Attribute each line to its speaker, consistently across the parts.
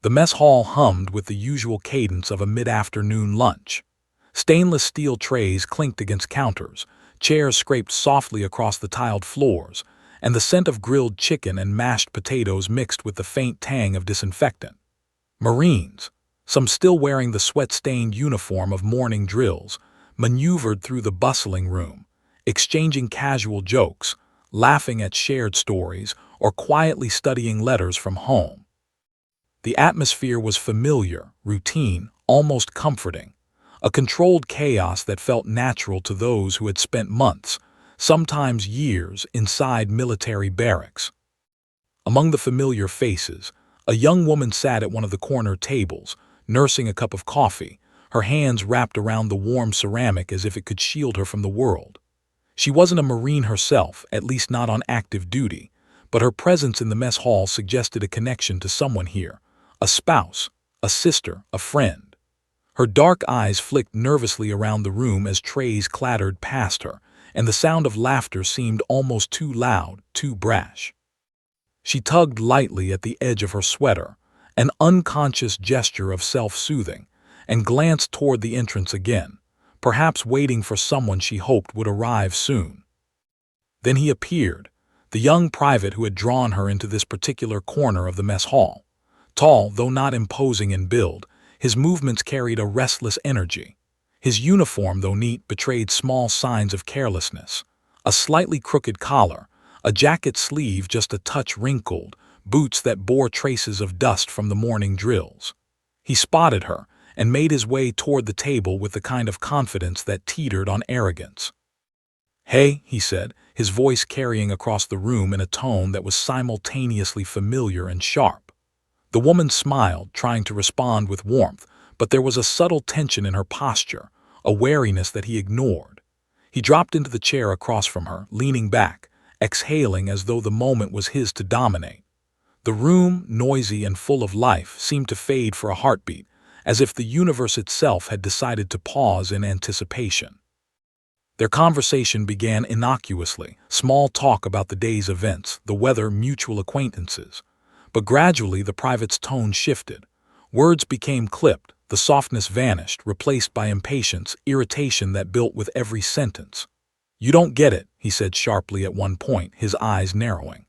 Speaker 1: The mess hall hummed with the usual cadence of a mid-afternoon lunch. Stainless steel trays clinked against counters, chairs scraped softly across the tiled floors, and the scent of grilled chicken and mashed potatoes mixed with the faint tang of disinfectant. Marines, some still wearing the sweat-stained uniform of morning drills, maneuvered through the bustling room, exchanging casual jokes, laughing at shared stories, or quietly studying letters from home. The atmosphere was familiar, routine, almost comforting, a controlled chaos that felt natural to those who had spent months, sometimes years, inside military barracks. Among the familiar faces, a young woman sat at one of the corner tables, nursing a cup of coffee, her hands wrapped around the warm ceramic as if it could shield her from the world. She wasn't a Marine herself, at least not on active duty, but her presence in the mess hall suggested a connection to someone here, a spouse, a sister, a friend. Her dark eyes flicked nervously around the room as trays clattered past her, and the sound of laughter seemed almost too loud, too brash. She tugged lightly at the edge of her sweater, an unconscious gesture of self-soothing, and glanced toward the entrance again, perhaps waiting for someone she hoped would arrive soon. Then he appeared, the young private who had drawn her into this particular corner of the mess hall. Tall, though not imposing in build, his movements carried a restless energy. His uniform, though neat, betrayed small signs of carelessness. A slightly crooked collar, a jacket sleeve just a touch wrinkled, boots that bore traces of dust from the morning drills. He spotted her and made his way toward the table with the kind of confidence that teetered on arrogance. "Hey," he said, his voice carrying across the room in a tone that was simultaneously familiar and sharp. The woman smiled, trying to respond with warmth, but there was a subtle tension in her posture, a wariness that he ignored. He dropped into the chair across from her, leaning back, exhaling as though the moment was his to dominate. The room, noisy and full of life, seemed to fade for a heartbeat, as if the universe itself had decided to pause in anticipation. Their conversation began innocuously, small talk about the day's events, the weather, mutual acquaintances. But gradually the private's tone shifted. Words became clipped, the softness vanished, replaced by impatience, irritation that built with every sentence. "You don't get it," he said sharply at one point, his eyes narrowing.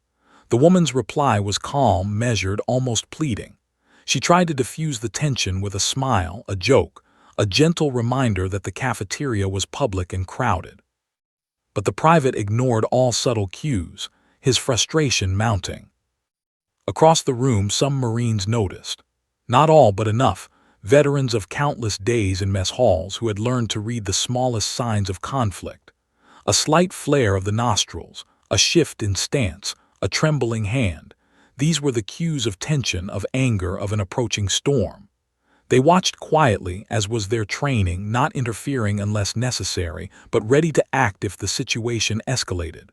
Speaker 1: The woman's reply was calm, measured, almost pleading. She tried to diffuse the tension with a smile, a joke, a gentle reminder that the cafeteria was public and crowded. But the private ignored all subtle cues, his frustration mounting. Across the room some Marines noticed. Not all, but enough, veterans of countless days in mess halls who had learned to read the smallest signs of conflict. A slight flare of the nostrils, a shift in stance, a trembling hand. These were the cues of tension, of anger, of an approaching storm. They watched quietly, as was their training, not interfering unless necessary, but ready to act if the situation escalated.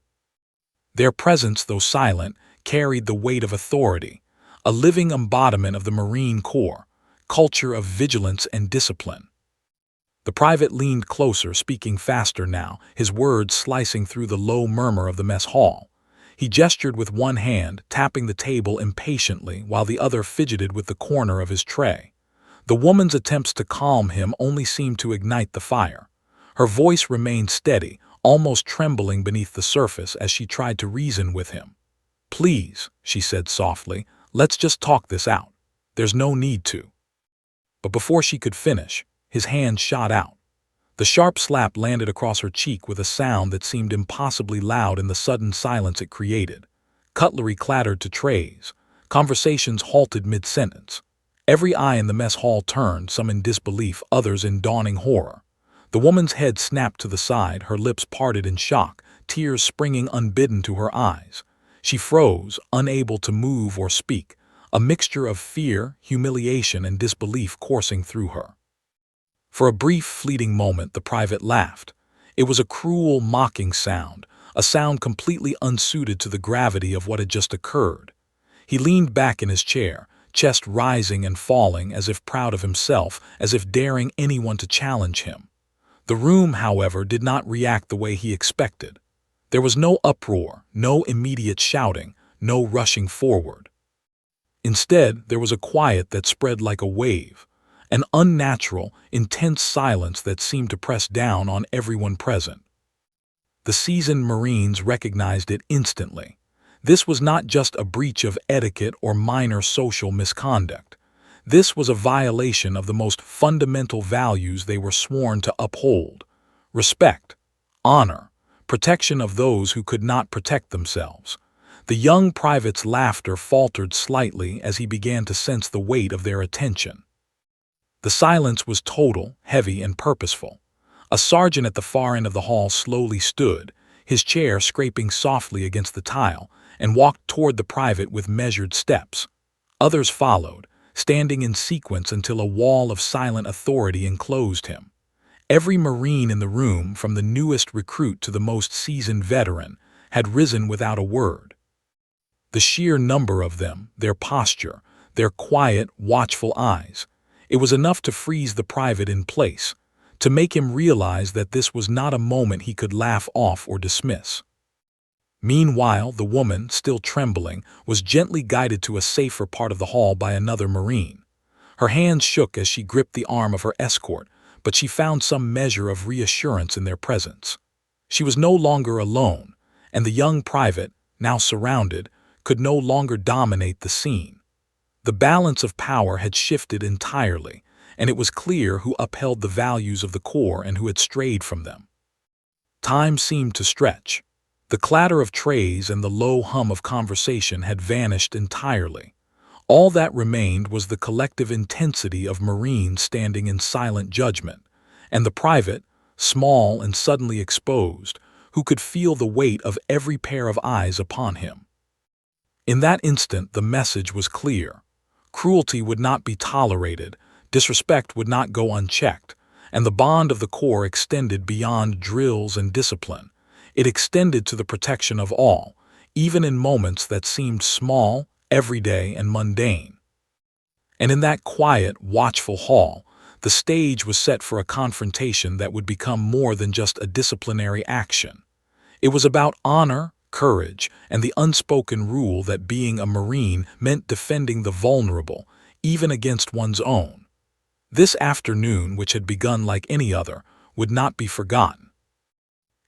Speaker 1: Their presence, though silent, carried the weight of authority, a living embodiment of the Marine Corps, culture of vigilance and discipline. The private leaned closer, speaking faster now, his words slicing through the low murmur of the mess hall. He gestured with one hand, tapping the table impatiently, while the other fidgeted with the corner of his tray. The woman's attempts to calm him only seemed to ignite the fire. Her voice remained steady, almost trembling beneath the surface as she tried to reason with him. "Please," she said softly, "let's just talk this out. There's no need to." But before she could finish, his hand shot out. The sharp slap landed across her cheek with a sound that seemed impossibly loud in the sudden silence it created. Cutlery clattered to trays. Conversations halted mid-sentence. Every eye in the mess hall turned, some in disbelief, others in dawning horror. The woman's head snapped to the side, her lips parted in shock, tears springing unbidden to her eyes. She froze, unable to move or speak, a mixture of fear, humiliation, and disbelief coursing through her. For a brief, fleeting moment, the private laughed. It was a cruel, mocking sound, a sound completely unsuited to the gravity of what had just occurred. He leaned back in his chair, chest rising and falling, as if proud of himself, as if daring anyone to challenge him. The room, however, did not react the way he expected. There was no uproar, no immediate shouting, no rushing forward. Instead, there was a quiet that spread like a wave, an unnatural, intense silence that seemed to press down on everyone present. The seasoned Marines recognized it instantly. This was not just a breach of etiquette or minor social misconduct. This was a violation of the most fundamental values they were sworn to uphold: respect, honor, protection of those who could not protect themselves. The young private's laughter faltered slightly as he began to sense the weight of their attention. The silence was total, heavy, and purposeful. A sergeant at the far end of the hall slowly stood, his chair scraping softly against the tile, and walked toward the private with measured steps. Others followed, standing in sequence until a wall of silent authority enclosed him. Every Marine in the room, from the newest recruit to the most seasoned veteran, had risen without a word. The sheer number of them, their posture, their quiet, watchful eyes, it was enough to freeze the private in place, to make him realize that this was not a moment he could laugh off or dismiss. Meanwhile, the woman, still trembling, was gently guided to a safer part of the hall by another Marine. Her hands shook as she gripped the arm of her escort, but she found some measure of reassurance in their presence. She was no longer alone, and the young private, now surrounded, could no longer dominate the scene. The balance of power had shifted entirely, and it was clear who upheld the values of the Corps and who had strayed from them. Time seemed to stretch. The clatter of trays and the low hum of conversation had vanished entirely. All that remained was the collective intensity of Marines standing in silent judgment, and the private, small and suddenly exposed, who could feel the weight of every pair of eyes upon him. In that instant, the message was clear. Cruelty would not be tolerated, disrespect would not go unchecked, and the bond of the Corps extended beyond drills and discipline. It extended to the protection of all, even in moments that seemed small, everyday, and mundane. And in that quiet, watchful hall, the stage was set for a confrontation that would become more than just a disciplinary action. It was about honor, courage, and the unspoken rule that being a Marine meant defending the vulnerable, even against one's own. This afternoon, which had begun like any other, would not be forgotten.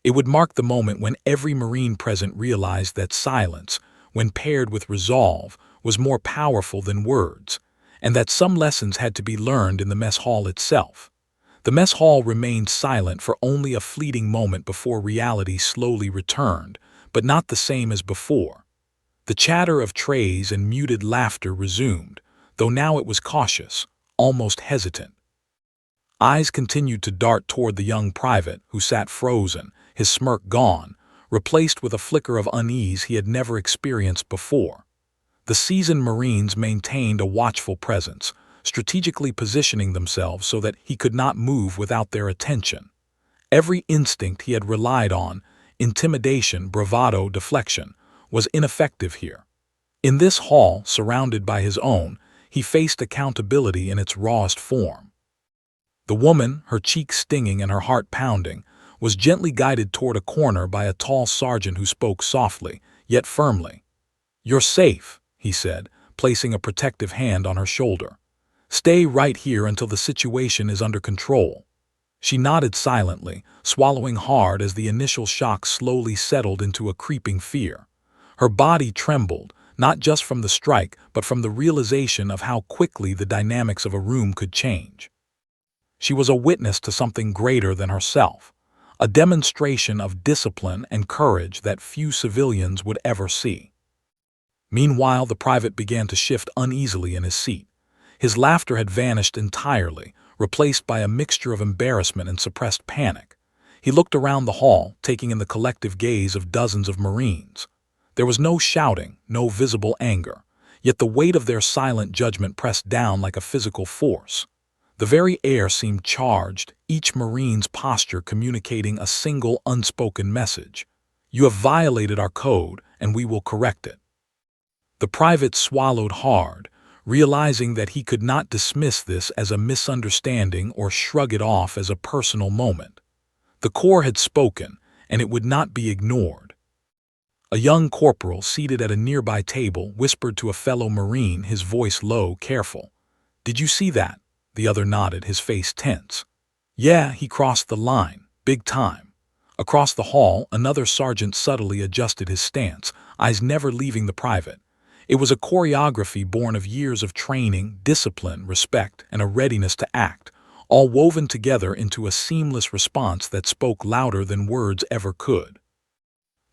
Speaker 1: It would mark the moment when every Marine present realized that silence, when paired with resolve, was more powerful than words, and that some lessons had to be learned in the mess hall itself. The mess hall remained silent for only a fleeting moment before reality slowly returned, but not the same as before. The chatter of trays and muted laughter resumed, though now it was cautious, almost hesitant. Eyes continued to dart toward the young private, who sat frozen, his smirk gone, replaced with a flicker of unease he had never experienced before. The seasoned Marines maintained a watchful presence, strategically positioning themselves so that he could not move without their attention. Every instinct he had relied on, intimidation, bravado, deflection, was ineffective here. In this hall, surrounded by his own, he faced accountability in its rawest form. The woman, her cheeks stinging and her heart pounding, was gently guided toward a corner by a tall sergeant who spoke softly, yet firmly. "You're safe," he said, placing a protective hand on her shoulder. "Stay right here until the situation is under control." She nodded silently, swallowing hard as the initial shock slowly settled into a creeping fear. Her body trembled, not just from the strike, but from the realization of how quickly the dynamics of a room could change. She was a witness to something greater than herself, a demonstration of discipline and courage that few civilians would ever see. Meanwhile, the private began to shift uneasily in his seat. His laughter had vanished entirely, replaced by a mixture of embarrassment and suppressed panic. He looked around the hall, taking in the collective gaze of dozens of Marines. There was no shouting, no visible anger, yet the weight of their silent judgment pressed down like a physical force. The very air seemed charged, each Marine's posture communicating a single unspoken message. "You have violated our code, and we will correct it." The private swallowed hard, realizing that he could not dismiss this as a misunderstanding or shrug it off as a personal moment. The Corps had spoken, and it would not be ignored. A young corporal seated at a nearby table whispered to a fellow Marine, his voice low, careful. "Did you see that?" The other nodded, his face tense. "Yeah, he crossed the line. Big time." Across the hall, another sergeant subtly adjusted his stance, eyes never leaving the private. It was a choreography born of years of training, discipline, respect, and a readiness to act, all woven together into a seamless response that spoke louder than words ever could.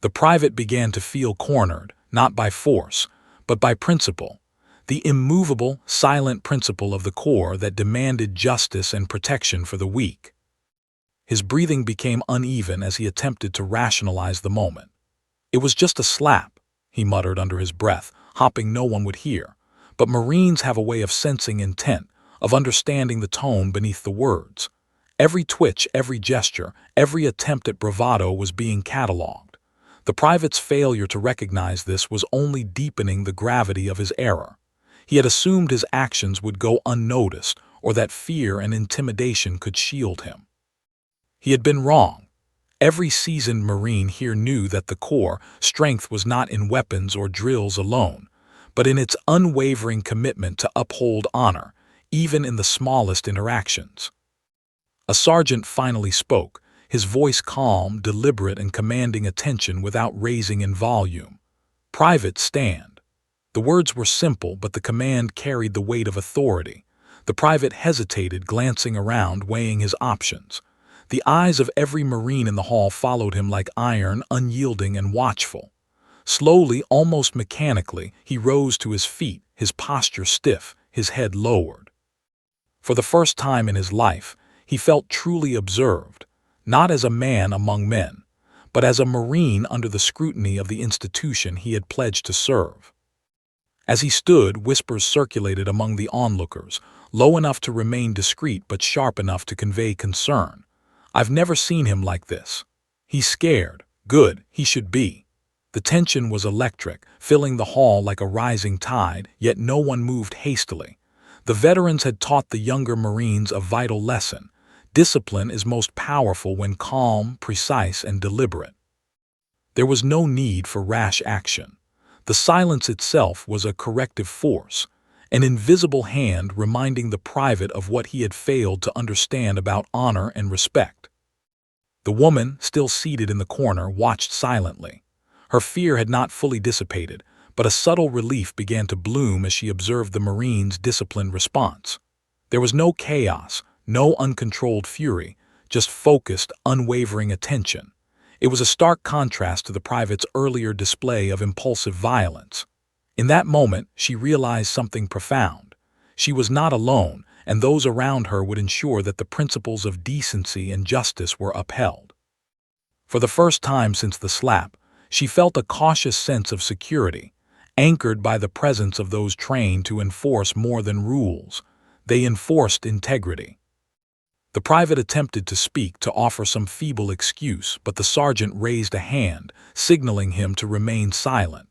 Speaker 1: The private began to feel cornered, not by force, but by principle, the immovable, silent principle of the Corps that demanded justice and protection for the weak. His breathing became uneven as he attempted to rationalize the moment. "It was just a slap," he muttered under his breath, hoping no one would hear. But Marines have a way of sensing intent, of understanding the tone beneath the words. Every twitch, every gesture, every attempt at bravado was being catalogued. The private's failure to recognize this was only deepening the gravity of his error. He had assumed his actions would go unnoticed, or that fear and intimidation could shield him. He had been wrong. Every seasoned Marine here knew that the Corps' strength was not in weapons or drills alone, but in its unwavering commitment to uphold honor, even in the smallest interactions. A sergeant finally spoke, his voice calm, deliberate, and commanding attention without raising in volume. "Private, stand." The words were simple, but the command carried the weight of authority. The private hesitated, glancing around, weighing his options. The eyes of every Marine in the hall followed him like iron, unyielding and watchful. Slowly, almost mechanically, he rose to his feet, his posture stiff, his head lowered. For the first time in his life, he felt truly observed, not as a man among men, but as a Marine under the scrutiny of the institution he had pledged to serve. As he stood, whispers circulated among the onlookers, low enough to remain discreet but sharp enough to convey concern. "I've never seen him like this. He's scared. Good, he should be." The tension was electric, filling the hall like a rising tide, yet no one moved hastily. The veterans had taught the younger Marines a vital lesson. Discipline is most powerful when calm, precise, and deliberate. There was no need for rash action. The silence itself was a corrective force, an invisible hand reminding the private of what he had failed to understand about honor and respect. The woman, still seated in the corner, watched silently. Her fear had not fully dissipated, but a subtle relief began to bloom as she observed the Marine's disciplined response. There was no chaos, no uncontrolled fury, just focused, unwavering attention. It was a stark contrast to the private's earlier display of impulsive violence. In that moment, she realized something profound. She was not alone, and those around her would ensure that the principles of decency and justice were upheld. For the first time since the slap, she felt a cautious sense of security, anchored by the presence of those trained to enforce more than rules. They enforced integrity. The private attempted to speak, to offer some feeble excuse, but the sergeant raised a hand, signaling him to remain silent.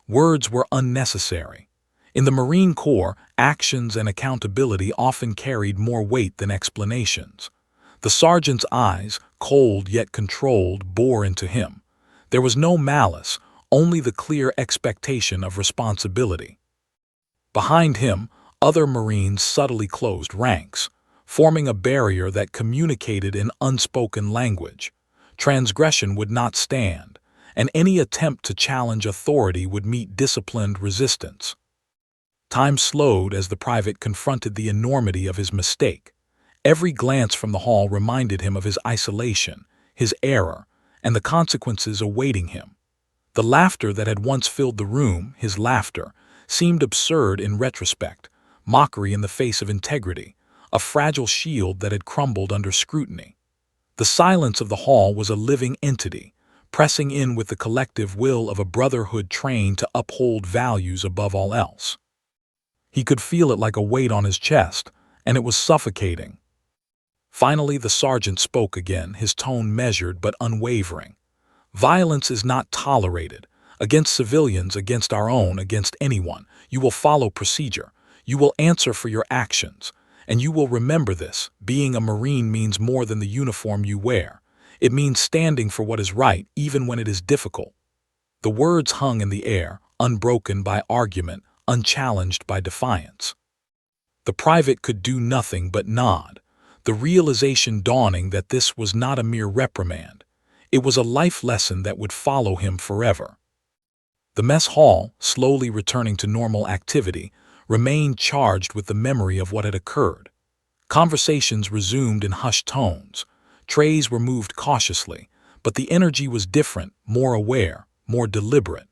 Speaker 1: Words were unnecessary. In the Marine Corps, actions and accountability often carried more weight than explanations. The sergeant's eyes, cold yet controlled, bore into him. There was no malice, only the clear expectation of responsibility. Behind him, other Marines subtly closed ranks, forming a barrier that communicated in unspoken language. Transgression would not stand, and any attempt to challenge authority would meet disciplined resistance. Time slowed as the private confronted the enormity of his mistake. Every glance from the hall reminded him of his isolation, his error, and the consequences awaiting him. The laughter that had once filled the room, his laughter, seemed absurd in retrospect, mockery in the face of integrity, a fragile shield that had crumbled under scrutiny. The silence of the hall was a living entity, pressing in with the collective will of a brotherhood trained to uphold values above all else. He could feel it like a weight on his chest, and it was suffocating. Finally, the sergeant spoke again, his tone measured but unwavering. "Violence is not tolerated. Against civilians, against our own, against anyone. You will follow procedure. You will answer for your actions. And you will remember this, being a Marine means more than the uniform you wear. It means standing for what is right, even when it is difficult." The words hung in the air, unbroken by argument, unchallenged by defiance. The private could do nothing but nod, the realization dawning that this was not a mere reprimand. It was a life lesson that would follow him forever. The mess hall, slowly returning to normal activity, remained charged with the memory of what had occurred. Conversations resumed in hushed tones. Trays were moved cautiously, but the energy was different, more aware, more deliberate.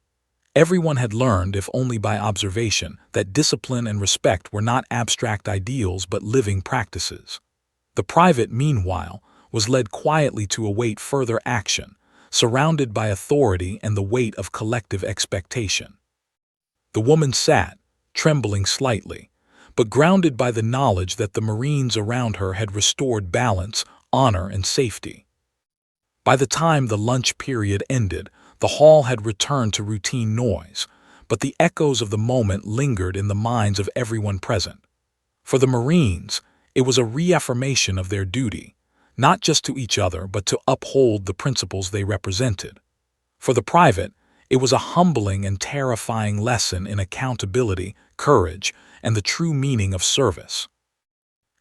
Speaker 1: Everyone had learned, if only by observation, that discipline and respect were not abstract ideals but living practices. The private, meanwhile, was led quietly to await further action, surrounded by authority and the weight of collective expectation. The woman sat, trembling slightly, but grounded by the knowledge that the Marines around her had restored balance, honor, and safety. By the time the lunch period ended, the hall had returned to routine noise, but the echoes of the moment lingered in the minds of everyone present. For the Marines, it was a reaffirmation of their duty, not just to each other but to uphold the principles they represented. For the private, it was a humbling and terrifying lesson in accountability, courage, and the true meaning of service.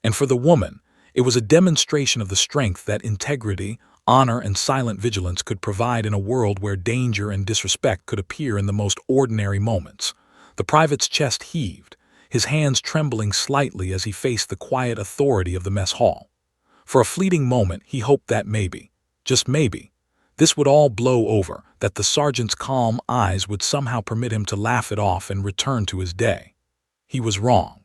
Speaker 1: And for the woman, it was a demonstration of the strength that integrity, honor, and silent vigilance could provide in a world where danger and disrespect could appear in the most ordinary moments. The private's chest heaved, his hands trembling slightly as he faced the quiet authority of the mess hall. For a fleeting moment, he hoped that maybe, just maybe, this would all blow over, that the sergeant's calm eyes would somehow permit him to laugh it off and return to his day. He was wrong.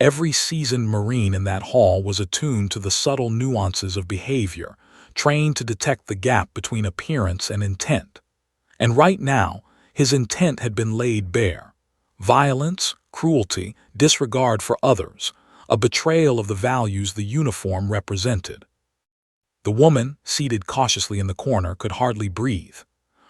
Speaker 1: Every seasoned Marine in that hall was attuned to the subtle nuances of behavior, trained to detect the gap between appearance and intent. And right now, his intent had been laid bare. Violence, cruelty, disregard for others, a betrayal of the values the uniform represented. The woman, seated cautiously in the corner, could hardly breathe.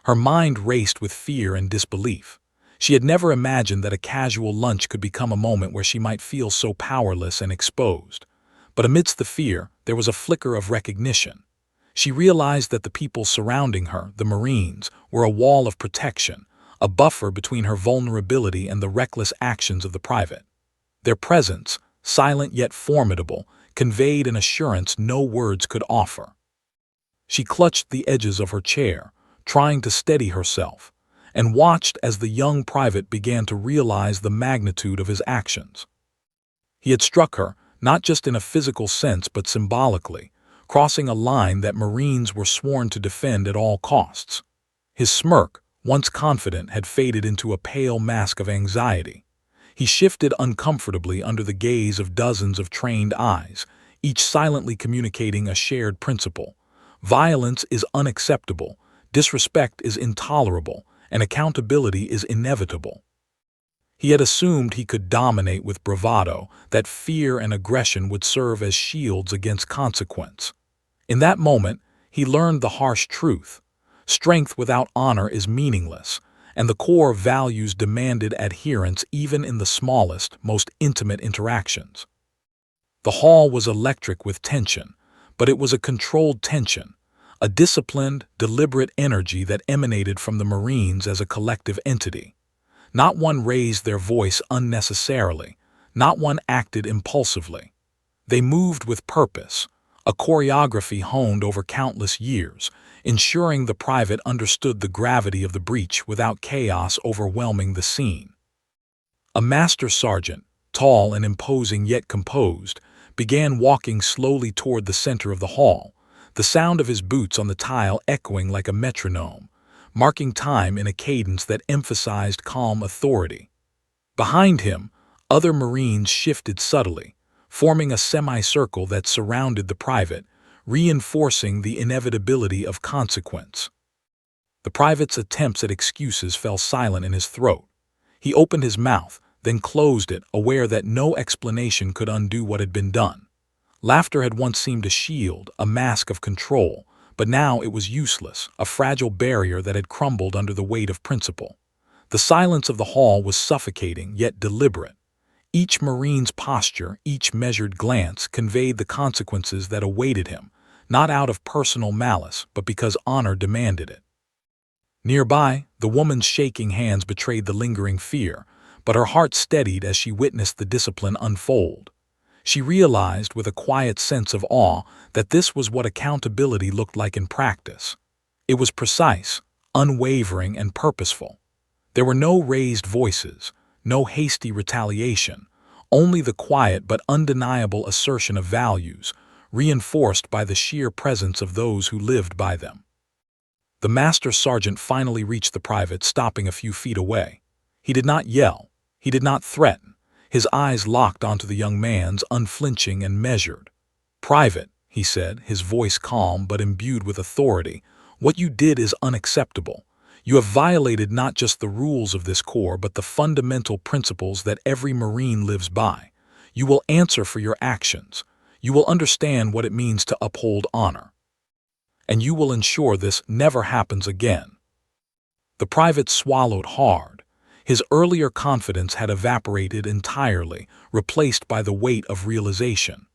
Speaker 1: Her mind raced with fear and disbelief. She had never imagined that a casual lunch could become a moment where she might feel so powerless and exposed. But amidst the fear, there was a flicker of recognition. She realized that the people surrounding her, the Marines, were a wall of protection, a buffer between her vulnerability and the reckless actions of the private. Their presence, silent yet formidable, conveyed an assurance no words could offer. She clutched the edges of her chair, trying to steady herself, and watched as the young private began to realize the magnitude of his actions. He had struck her, not just in a physical sense but symbolically, crossing a line that Marines were sworn to defend at all costs. His smirk, once confident, had faded into a pale mask of anxiety. He shifted uncomfortably under the gaze of dozens of trained eyes, each silently communicating a shared principle. Violence is unacceptable, disrespect is intolerable, and accountability is inevitable. He had assumed he could dominate with bravado, that fear and aggression would serve as shields against consequence. In that moment, he learned the harsh truth. Strength without honor is meaningless, and the core values demanded adherence even in the smallest, most intimate interactions. The hall was electric with tension, but it was a controlled tension, a disciplined, deliberate energy that emanated from the Marines as a collective entity. Not one raised their voice unnecessarily, not one acted impulsively. They moved with purpose, a choreography honed over countless years, ensuring the private understood the gravity of the breach without chaos overwhelming the scene. A master sergeant, tall and imposing yet composed, began walking slowly toward the center of the hall, the sound of his boots on the tile echoing like a metronome, marking time in a cadence that emphasized calm authority. Behind him, other Marines shifted subtly, forming a semicircle that surrounded the private, reinforcing the inevitability of consequence. The private's attempts at excuses fell silent in his throat. He opened his mouth, then closed it, aware that no explanation could undo what had been done. Laughter had once seemed a shield, a mask of control, but now it was useless, a fragile barrier that had crumbled under the weight of principle. The silence of the hall was suffocating yet deliberate. Each Marine's posture, each measured glance conveyed the consequences that awaited him, not out of personal malice, but because honor demanded it. Nearby, the woman's shaking hands betrayed the lingering fear, but her heart steadied as she witnessed the discipline unfold. She realized with a quiet sense of awe that this was what accountability looked like in practice. It was precise, unwavering, and purposeful. There were no raised voices, no hasty retaliation, only the quiet but undeniable assertion of values, reinforced by the sheer presence of those who lived by them. The master sergeant finally reached the private, stopping a few feet away. He did not yell. He did not threaten. His eyes locked onto the young man's, unflinching and measured. "Private," he said, his voice calm but imbued with authority, "what you did is unacceptable. You have violated not just the rules of this corps but the fundamental principles that every Marine lives by. You will answer for your actions. You will understand what it means to uphold honor. And you will ensure this never happens again." The private swallowed hard. His earlier confidence had evaporated entirely, replaced by the weight of realization.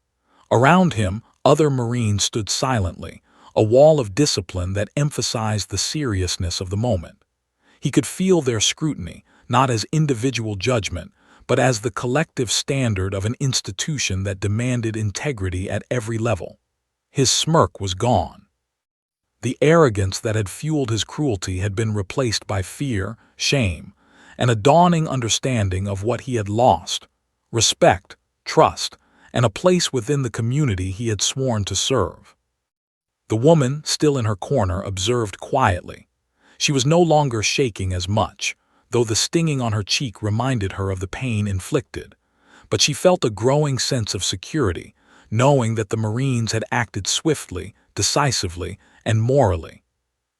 Speaker 1: Around him, other Marines stood silently, a wall of discipline that emphasized the seriousness of the moment. He could feel their scrutiny, not as individual judgment, but as the collective standard of an institution that demanded integrity at every level. His smirk was gone. The arrogance that had fueled his cruelty had been replaced by fear, shame, and a dawning understanding of what he had lost: respect, trust, and a place within the community he had sworn to serve. The woman, still in her corner, observed quietly. She was no longer shaking as much, though the stinging on her cheek reminded her of the pain inflicted. But she felt a growing sense of security, knowing that the Marines had acted swiftly, decisively, and morally.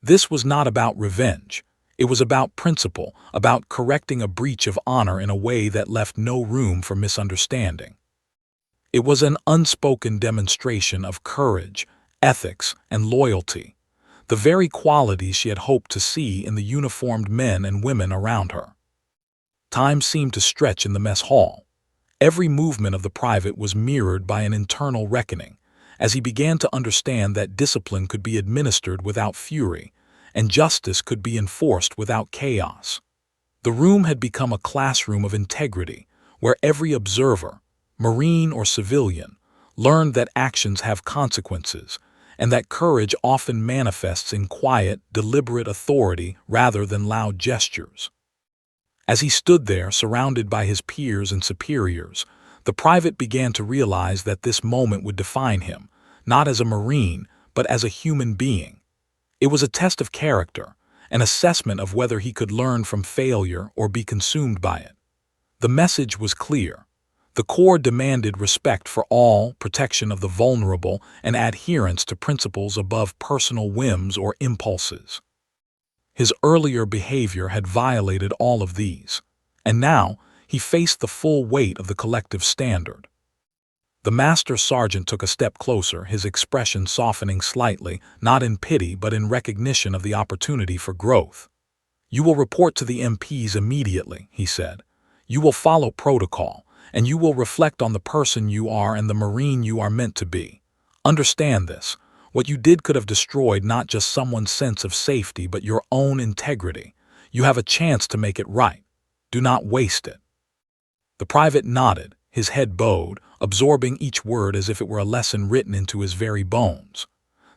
Speaker 1: This was not about revenge. It was about principle, about correcting a breach of honor in a way that left no room for misunderstanding. It was an unspoken demonstration of courage, ethics, and loyalty, the very qualities she had hoped to see in the uniformed men and women around her. Time seemed to stretch in the mess hall. Every movement of the private was mirrored by an internal reckoning, as he began to understand that discipline could be administered without fury, and justice could be enforced without chaos. The room had become a classroom of integrity, where every observer, Marine or civilian, learned that actions have consequences, and that courage often manifests in quiet, deliberate authority rather than loud gestures. As he stood there, surrounded by his peers and superiors, the private began to realize that this moment would define him, not as a Marine, but as a human being. It was a test of character, an assessment of whether he could learn from failure or be consumed by it. The message was clear. The Corps demanded respect for all, protection of the vulnerable, and adherence to principles above personal whims or impulses. His earlier behavior had violated all of these, and now he faced the full weight of the collective standard. The master sergeant took a step closer, his expression softening slightly, not in pity but in recognition of the opportunity for growth. "You will report to the MPs immediately," he said. "You will follow protocol, and you will reflect on the person you are and the Marine you are meant to be. Understand this. What you did could have destroyed not just someone's sense of safety but your own integrity. You have a chance to make it right. Do not waste it." The private nodded, his head bowed, absorbing each word as if it were a lesson written into his very bones.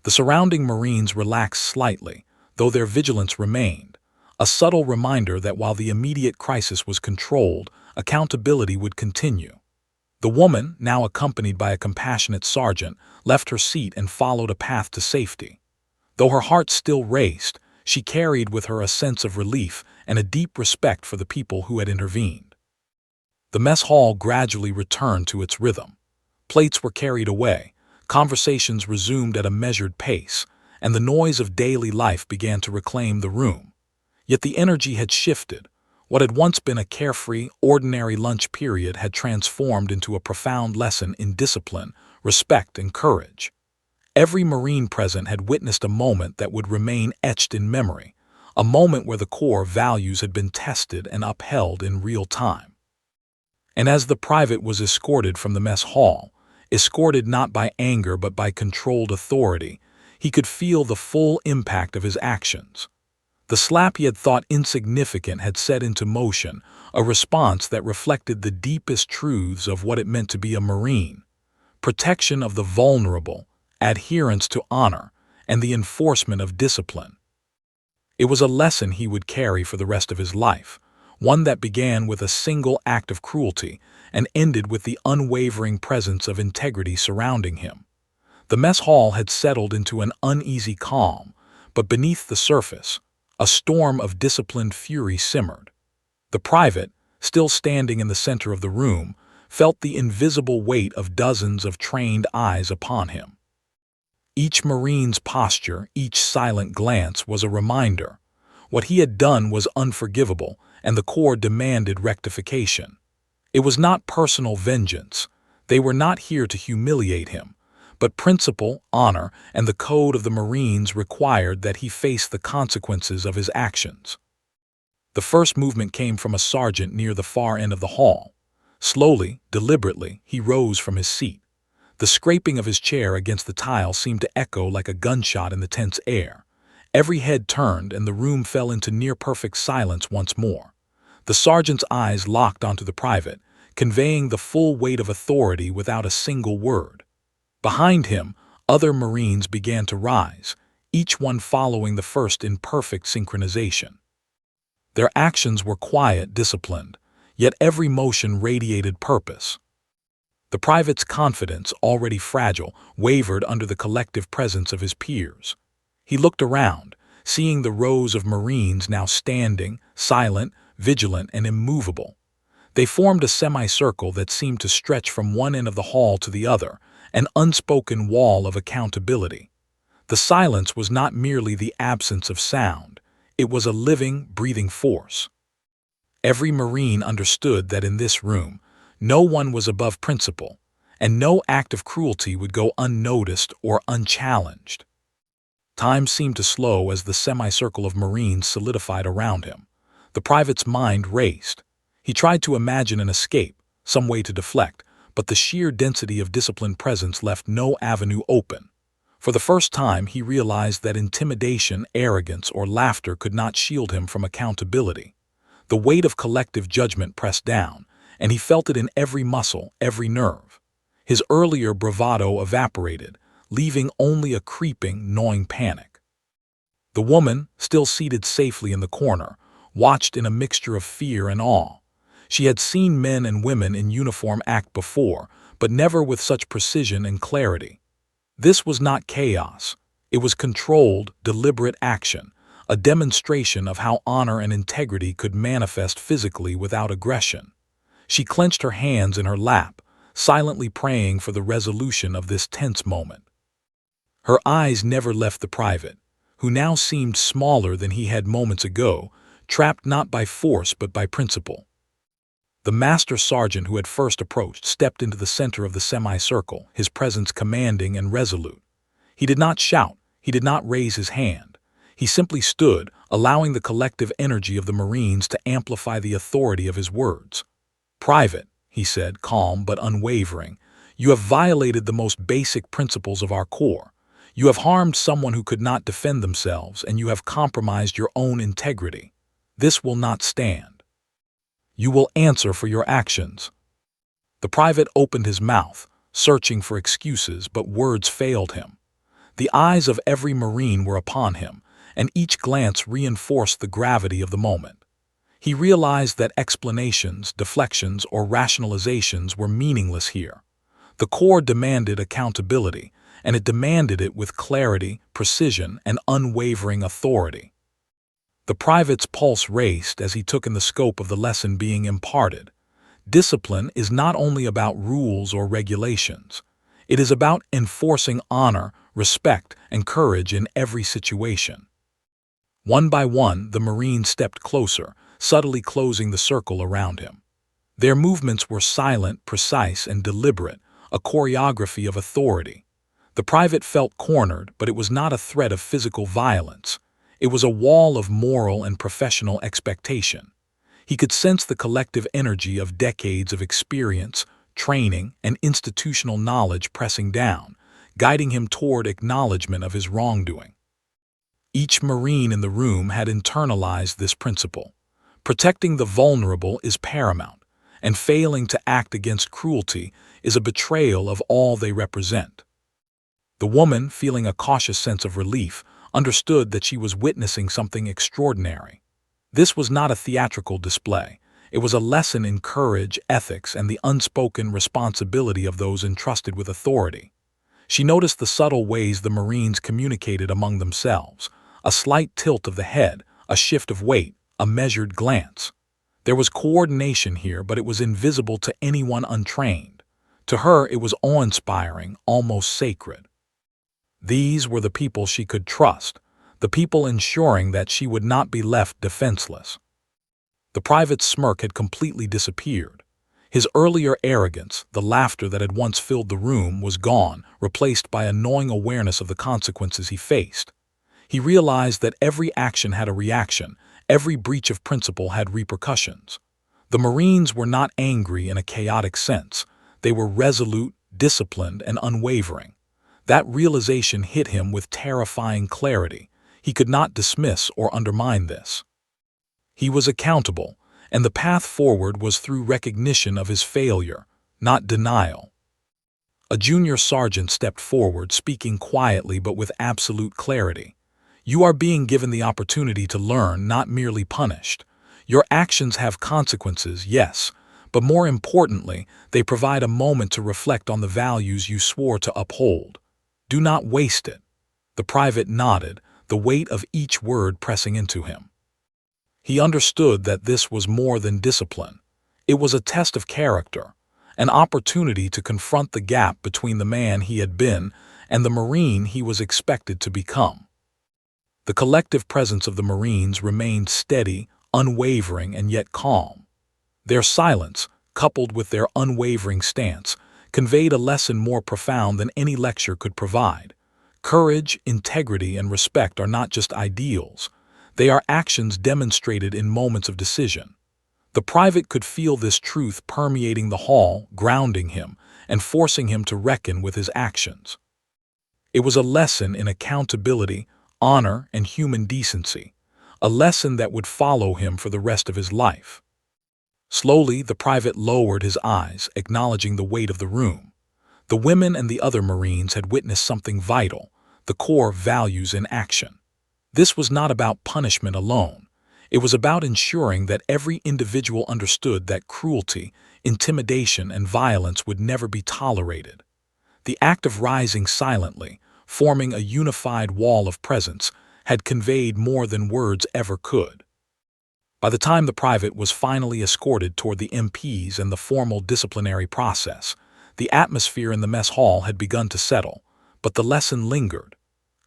Speaker 1: The surrounding Marines relaxed slightly, though their vigilance remained, a subtle reminder that while the immediate crisis was controlled, accountability would continue. The woman, now accompanied by a compassionate sergeant, left her seat and followed a path to safety. Though her heart still raced, she carried with her a sense of relief and a deep respect for the people who had intervened. The mess hall gradually returned to its rhythm. Plates were carried away, conversations resumed at a measured pace, and the noise of daily life began to reclaim the room. Yet the energy had shifted. What had once been a carefree, ordinary lunch period had transformed into a profound lesson in discipline, respect, and courage. Every Marine present had witnessed a moment that would remain etched in memory, a moment where the Corps values had been tested and upheld in real time. And as the private was escorted from the mess hall, escorted not by anger but by controlled authority, he could feel the full impact of his actions. The slap he had thought insignificant had set into motion a response that reflected the deepest truths of what it meant to be a Marine: protection of the vulnerable, adherence to honor, and the enforcement of discipline. It was a lesson he would carry for the rest of his life, one that began with a single act of cruelty and ended with the unwavering presence of integrity surrounding him. The mess hall had settled into an uneasy calm, but beneath the surface, a storm of disciplined fury simmered. The private, still standing in the center of the room, felt the invisible weight of dozens of trained eyes upon him. Each Marine's posture, each silent glance was a reminder. What he had done was unforgivable, and the Corps demanded rectification. It was not personal vengeance. They were not here to humiliate him, but principle, honor, and the code of the Marines required that he face the consequences of his actions. The first movement came from a sergeant near the far end of the hall. Slowly, deliberately, he rose from his seat. The scraping of his chair against the tile seemed to echo like a gunshot in the tense air. Every head turned, and the room fell into near-perfect silence once more. The sergeant's eyes locked onto the private, conveying the full weight of authority without a single word. Behind him, other Marines began to rise, each one following the first in perfect synchronization. Their actions were quiet, disciplined, yet every motion radiated purpose. The private's confidence, already fragile, wavered under the collective presence of his peers. He looked around, seeing the rows of Marines now standing, silent, vigilant, and immovable. They formed a semicircle that seemed to stretch from one end of the hall to the other, an unspoken wall of accountability. The silence was not merely the absence of sound. It was a living, breathing force. Every Marine understood that in this room, no one was above principle, and no act of cruelty would go unnoticed or unchallenged. Time seemed to slow as the semicircle of Marines solidified around him. The private's mind raced. He tried to imagine an escape, some way to deflect, but the sheer density of disciplined presence left no avenue open. For the first time, he realized that intimidation, arrogance, or laughter could not shield him from accountability. The weight of collective judgment pressed down, and he felt it in every muscle, every nerve. His earlier bravado evaporated, leaving only a creeping, gnawing panic. The woman, still seated safely in the corner, watched in a mixture of fear and awe. She had seen men and women in uniform act before, but never with such precision and clarity. This was not chaos. It was controlled, deliberate action, a demonstration of how honor and integrity could manifest physically without aggression. She clenched her hands in her lap, silently praying for the resolution of this tense moment. Her eyes never left the private, who now seemed smaller than he had moments ago, trapped not by force but by principle. The master sergeant who had first approached stepped into the center of the semicircle, his presence commanding and resolute. He did not shout, he did not raise his hand. He simply stood, allowing the collective energy of the Marines to amplify the authority of his words. "Private," he said, calm but unwavering, "you have violated the most basic principles of our Corps. You have harmed someone who could not defend themselves, and you have compromised your own integrity. This will not stand. You will answer for your actions." The private opened his mouth, searching for excuses, but words failed him. The eyes of every Marine were upon him, and each glance reinforced the gravity of the moment. He realized that explanations, deflections, or rationalizations were meaningless here. The Corps demanded accountability, and it demanded it with clarity, precision, and unwavering authority. The private's pulse raced as he took in the scope of the lesson being imparted. Discipline is not only about rules or regulations. It is about enforcing honor, respect, and courage in every situation. One by one, the Marines stepped closer, subtly closing the circle around him. Their movements were silent, precise, and deliberate, a choreography of authority. The private felt cornered, but it was not a threat of physical violence. It was a wall of moral and professional expectation. He could sense the collective energy of decades of experience, training, and institutional knowledge pressing down, guiding him toward acknowledgement of his wrongdoing. Each Marine in the room had internalized this principle. Protecting the vulnerable is paramount, and failing to act against cruelty is a betrayal of all they represent. The woman, feeling a cautious sense of relief, understood that she was witnessing something extraordinary. This was not a theatrical display. It was a lesson in courage, ethics, and the unspoken responsibility of those entrusted with authority. She noticed the subtle ways the Marines communicated among themselves: a slight tilt of the head, a shift of weight, a measured glance. There was coordination here, but it was invisible to anyone untrained. To her, it was awe-inspiring, almost sacred. These were the people she could trust, the people ensuring that she would not be left defenseless. The private's smirk had completely disappeared. His earlier arrogance, the laughter that had once filled the room, was gone, replaced by a gnawing awareness of the consequences he faced. He realized that every action had a reaction, every breach of principle had repercussions. The Marines were not angry in a chaotic sense. They were resolute, disciplined, and unwavering. That realization hit him with terrifying clarity. He could not dismiss or undermine this. He was accountable, and the path forward was through recognition of his failure, not denial. A junior sergeant stepped forward, speaking quietly but with absolute clarity. "You are being given the opportunity to learn, not merely punished. Your actions have consequences, yes, but more importantly, they provide a moment to reflect on the values you swore to uphold. Do not waste it." The private nodded, the weight of each word pressing into him. He understood that this was more than discipline. It was a test of character, an opportunity to confront the gap between the man he had been and the Marine he was expected to become. The collective presence of the Marines remained steady, unwavering, and yet calm. Their silence, coupled with their unwavering stance, conveyed a lesson more profound than any lecture could provide. Courage, integrity, and respect are not just ideals. They are actions demonstrated in moments of decision. The private could feel this truth permeating the hall, grounding him, and forcing him to reckon with his actions. It was a lesson in accountability, honor, and human decency, a lesson that would follow him for the rest of his life. Slowly, the private lowered his eyes, acknowledging the weight of the room. The women and the other Marines had witnessed something vital, the core values in action. This was not about punishment alone. It was about ensuring that every individual understood that cruelty, intimidation, and violence would never be tolerated. The act of rising silently, forming a unified wall of presence, had conveyed more than words ever could. By the time the private was finally escorted toward the MPs and the formal disciplinary process, the atmosphere in the mess hall had begun to settle, but the lesson lingered.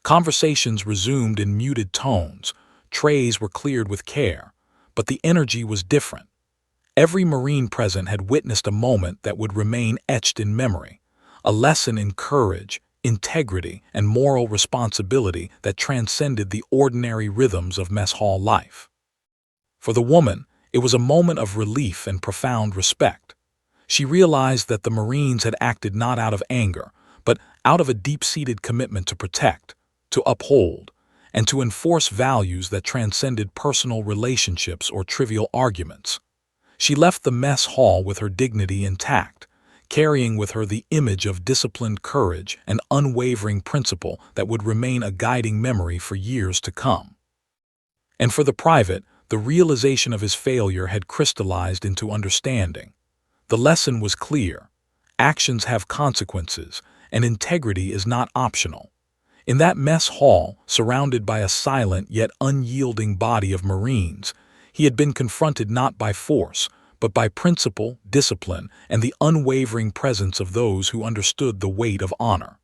Speaker 1: Conversations resumed in muted tones, trays were cleared with care, but the energy was different. Every Marine present had witnessed a moment that would remain etched in memory, a lesson in courage, integrity, and moral responsibility that transcended the ordinary rhythms of mess hall life. For the woman, it was a moment of relief and profound respect. She realized that the Marines had acted not out of anger, but out of a deep-seated commitment to protect, to uphold, and to enforce values that transcended personal relationships or trivial arguments. She left the mess hall with her dignity intact, carrying with her the image of disciplined courage and unwavering principle that would remain a guiding memory for years to come. And for the private, the realization of his failure had crystallized into understanding. The lesson was clear: actions have consequences, and integrity is not optional. In that mess hall, surrounded by a silent yet unyielding body of Marines, he had been confronted not by force, but by principle, discipline, and the unwavering presence of those who understood the weight of honor.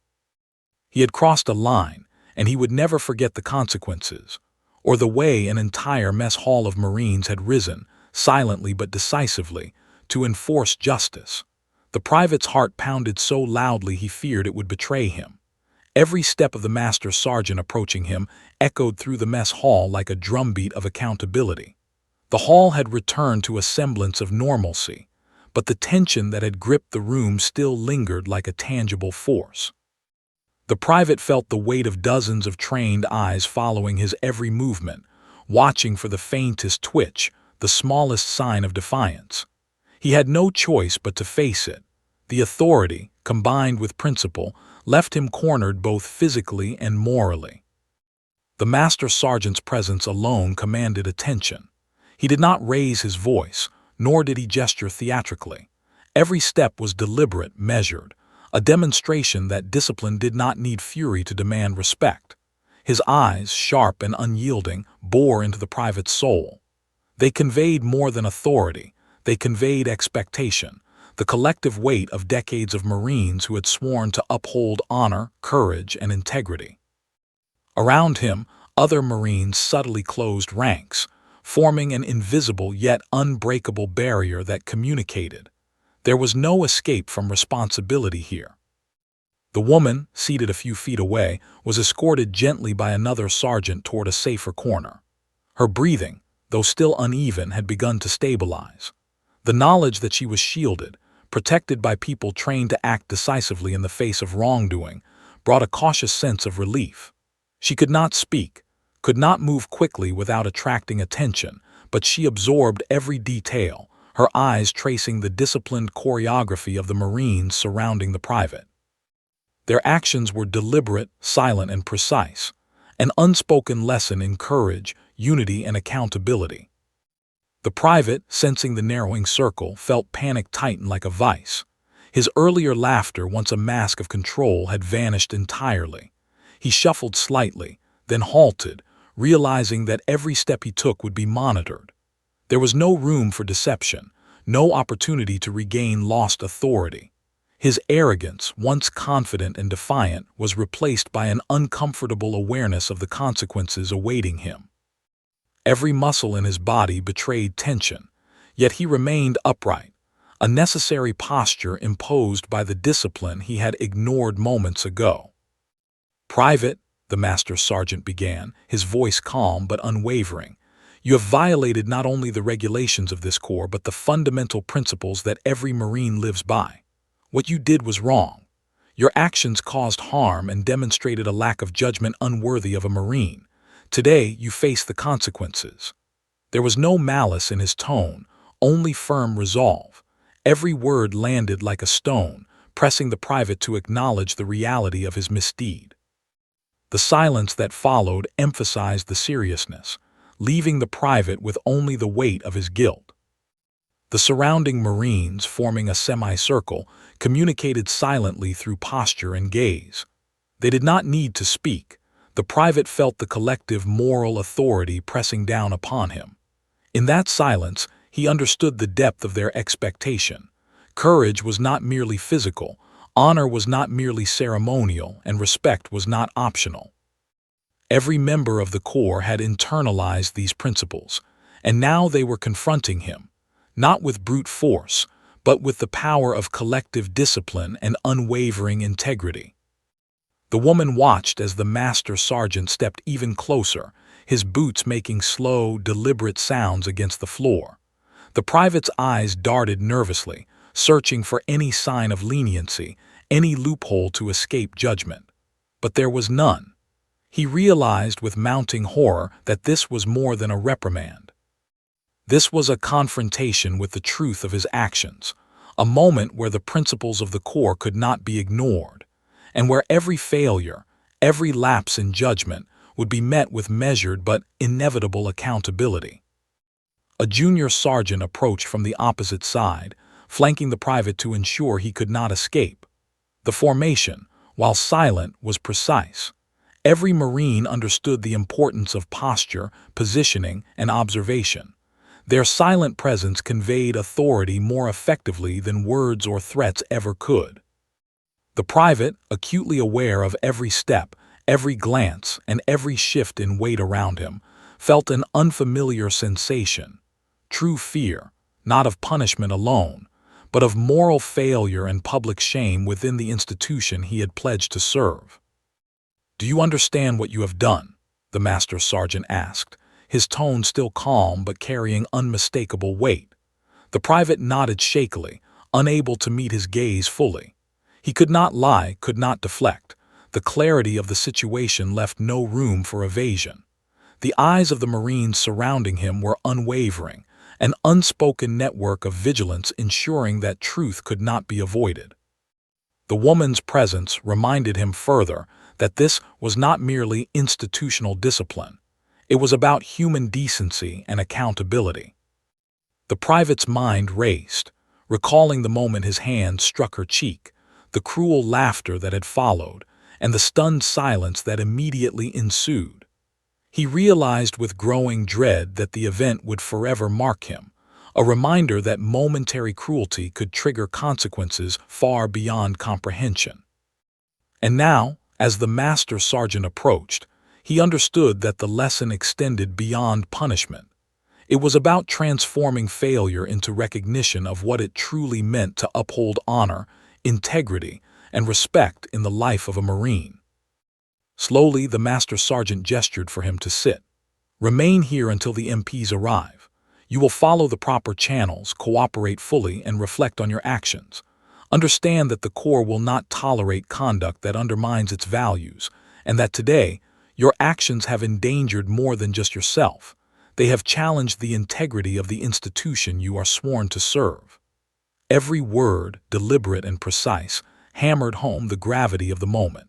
Speaker 1: He had crossed a line, and he would never forget the consequences, or the way an entire mess hall of Marines had risen, silently but decisively, to enforce justice. The private's heart pounded so loudly he feared it would betray him. Every step of the master sergeant approaching him echoed through the mess hall like a drumbeat of accountability. The hall had returned to a semblance of normalcy, but the tension that had gripped the room still lingered like a tangible force. The private felt the weight of dozens of trained eyes following his every movement, watching for the faintest twitch, the smallest sign of defiance. He had no choice but to face it. The authority, combined with principle, left him cornered both physically and morally. The master sergeant's presence alone commanded attention. He did not raise his voice, nor did he gesture theatrically. Every step was deliberate, measured, a demonstration that discipline did not need fury to demand respect. His eyes, sharp and unyielding, bore into the private's soul. They conveyed more than authority. They conveyed expectation, the collective weight of decades of Marines who had sworn to uphold honor, courage, and integrity. Around him, other Marines subtly closed ranks, forming an invisible yet unbreakable barrier that communicated. There was no escape from responsibility here. The woman, seated a few feet away, was escorted gently by another sergeant toward a safer corner. Her breathing, though still uneven, had begun to stabilize. The knowledge that she was shielded, protected by people trained to act decisively in the face of wrongdoing, brought a cautious sense of relief. She could not speak, could not move quickly without attracting attention, but she absorbed every detail, her eyes tracing the disciplined choreography of the Marines surrounding the private. Their actions were deliberate, silent, and precise, an unspoken lesson in courage, unity, and accountability. The private, sensing the narrowing circle, felt panic tighten like a vice. His earlier laughter, once a mask of control, had vanished entirely. He shuffled slightly, then halted, realizing that every step he took would be monitored. There was no room for deception, no opportunity to regain lost authority. His arrogance, once confident and defiant, was replaced by an uncomfortable awareness of the consequences awaiting him. Every muscle in his body betrayed tension, yet he remained upright, a necessary posture imposed by the discipline he had ignored moments ago. "Private," the master sergeant began, his voice calm but unwavering, "you have violated not only the regulations of this corps but the fundamental principles that every Marine lives by. What you did was wrong. Your actions caused harm and demonstrated a lack of judgment unworthy of a Marine. Today, you face the consequences." There was no malice in his tone, only firm resolve. Every word landed like a stone, pressing the private to acknowledge the reality of his misdeed. The silence that followed emphasized the seriousness, leaving the private with only the weight of his guilt. The surrounding Marines, forming a semicircle, communicated silently through posture and gaze. They did not need to speak. The private felt the collective moral authority pressing down upon him. In that silence, he understood the depth of their expectation. Courage was not merely physical, honor was not merely ceremonial, and respect was not optional. Every member of the Corps had internalized these principles, and now they were confronting him, not with brute force, but with the power of collective discipline and unwavering integrity. The woman watched as the master sergeant stepped even closer, his boots making slow, deliberate sounds against the floor. The private's eyes darted nervously, searching for any sign of leniency, any loophole to escape judgment. But there was none. He realized with mounting horror that this was more than a reprimand. This was a confrontation with the truth of his actions, a moment where the principles of the Corps could not be ignored, and where every failure, every lapse in judgment would be met with measured but inevitable accountability. A junior sergeant approached from the opposite side, flanking the private to ensure he could not escape. The formation, while silent, was precise. Every Marine understood the importance of posture, positioning, and observation. Their silent presence conveyed authority more effectively than words or threats ever could. The private, acutely aware of every step, every glance, and every shift in weight around him, felt an unfamiliar sensation, true fear, not of punishment alone, but of moral failure and public shame within the institution he had pledged to serve. "Do you understand what you have done?" the master sergeant asked, his tone still calm but carrying unmistakable weight. The private nodded shakily, unable to meet his gaze fully. He could not lie, could not deflect. The clarity of the situation left no room for evasion. The eyes of the Marines surrounding him were unwavering, an unspoken network of vigilance ensuring that truth could not be avoided. The woman's presence reminded him further that this was not merely institutional discipline. It was about human decency and accountability. The private's mind raced, recalling the moment his hand struck her cheek, the cruel laughter that had followed, and the stunned silence that immediately ensued. He realized with growing dread that the event would forever mark him, a reminder that momentary cruelty could trigger consequences far beyond comprehension. And now, as the master sergeant approached, he understood that the lesson extended beyond punishment. It was about transforming failure into recognition of what it truly meant to uphold honor, integrity, and respect in the life of a Marine. Slowly, the master sergeant gestured for him to sit. "Remain here until the MPs arrive. You will follow the proper channels, cooperate fully, and reflect on your actions. Understand that the Corps will not tolerate conduct that undermines its values, and that today, your actions have endangered more than just yourself. They have challenged the integrity of the institution you are sworn to serve." Every word, deliberate and precise, hammered home the gravity of the moment.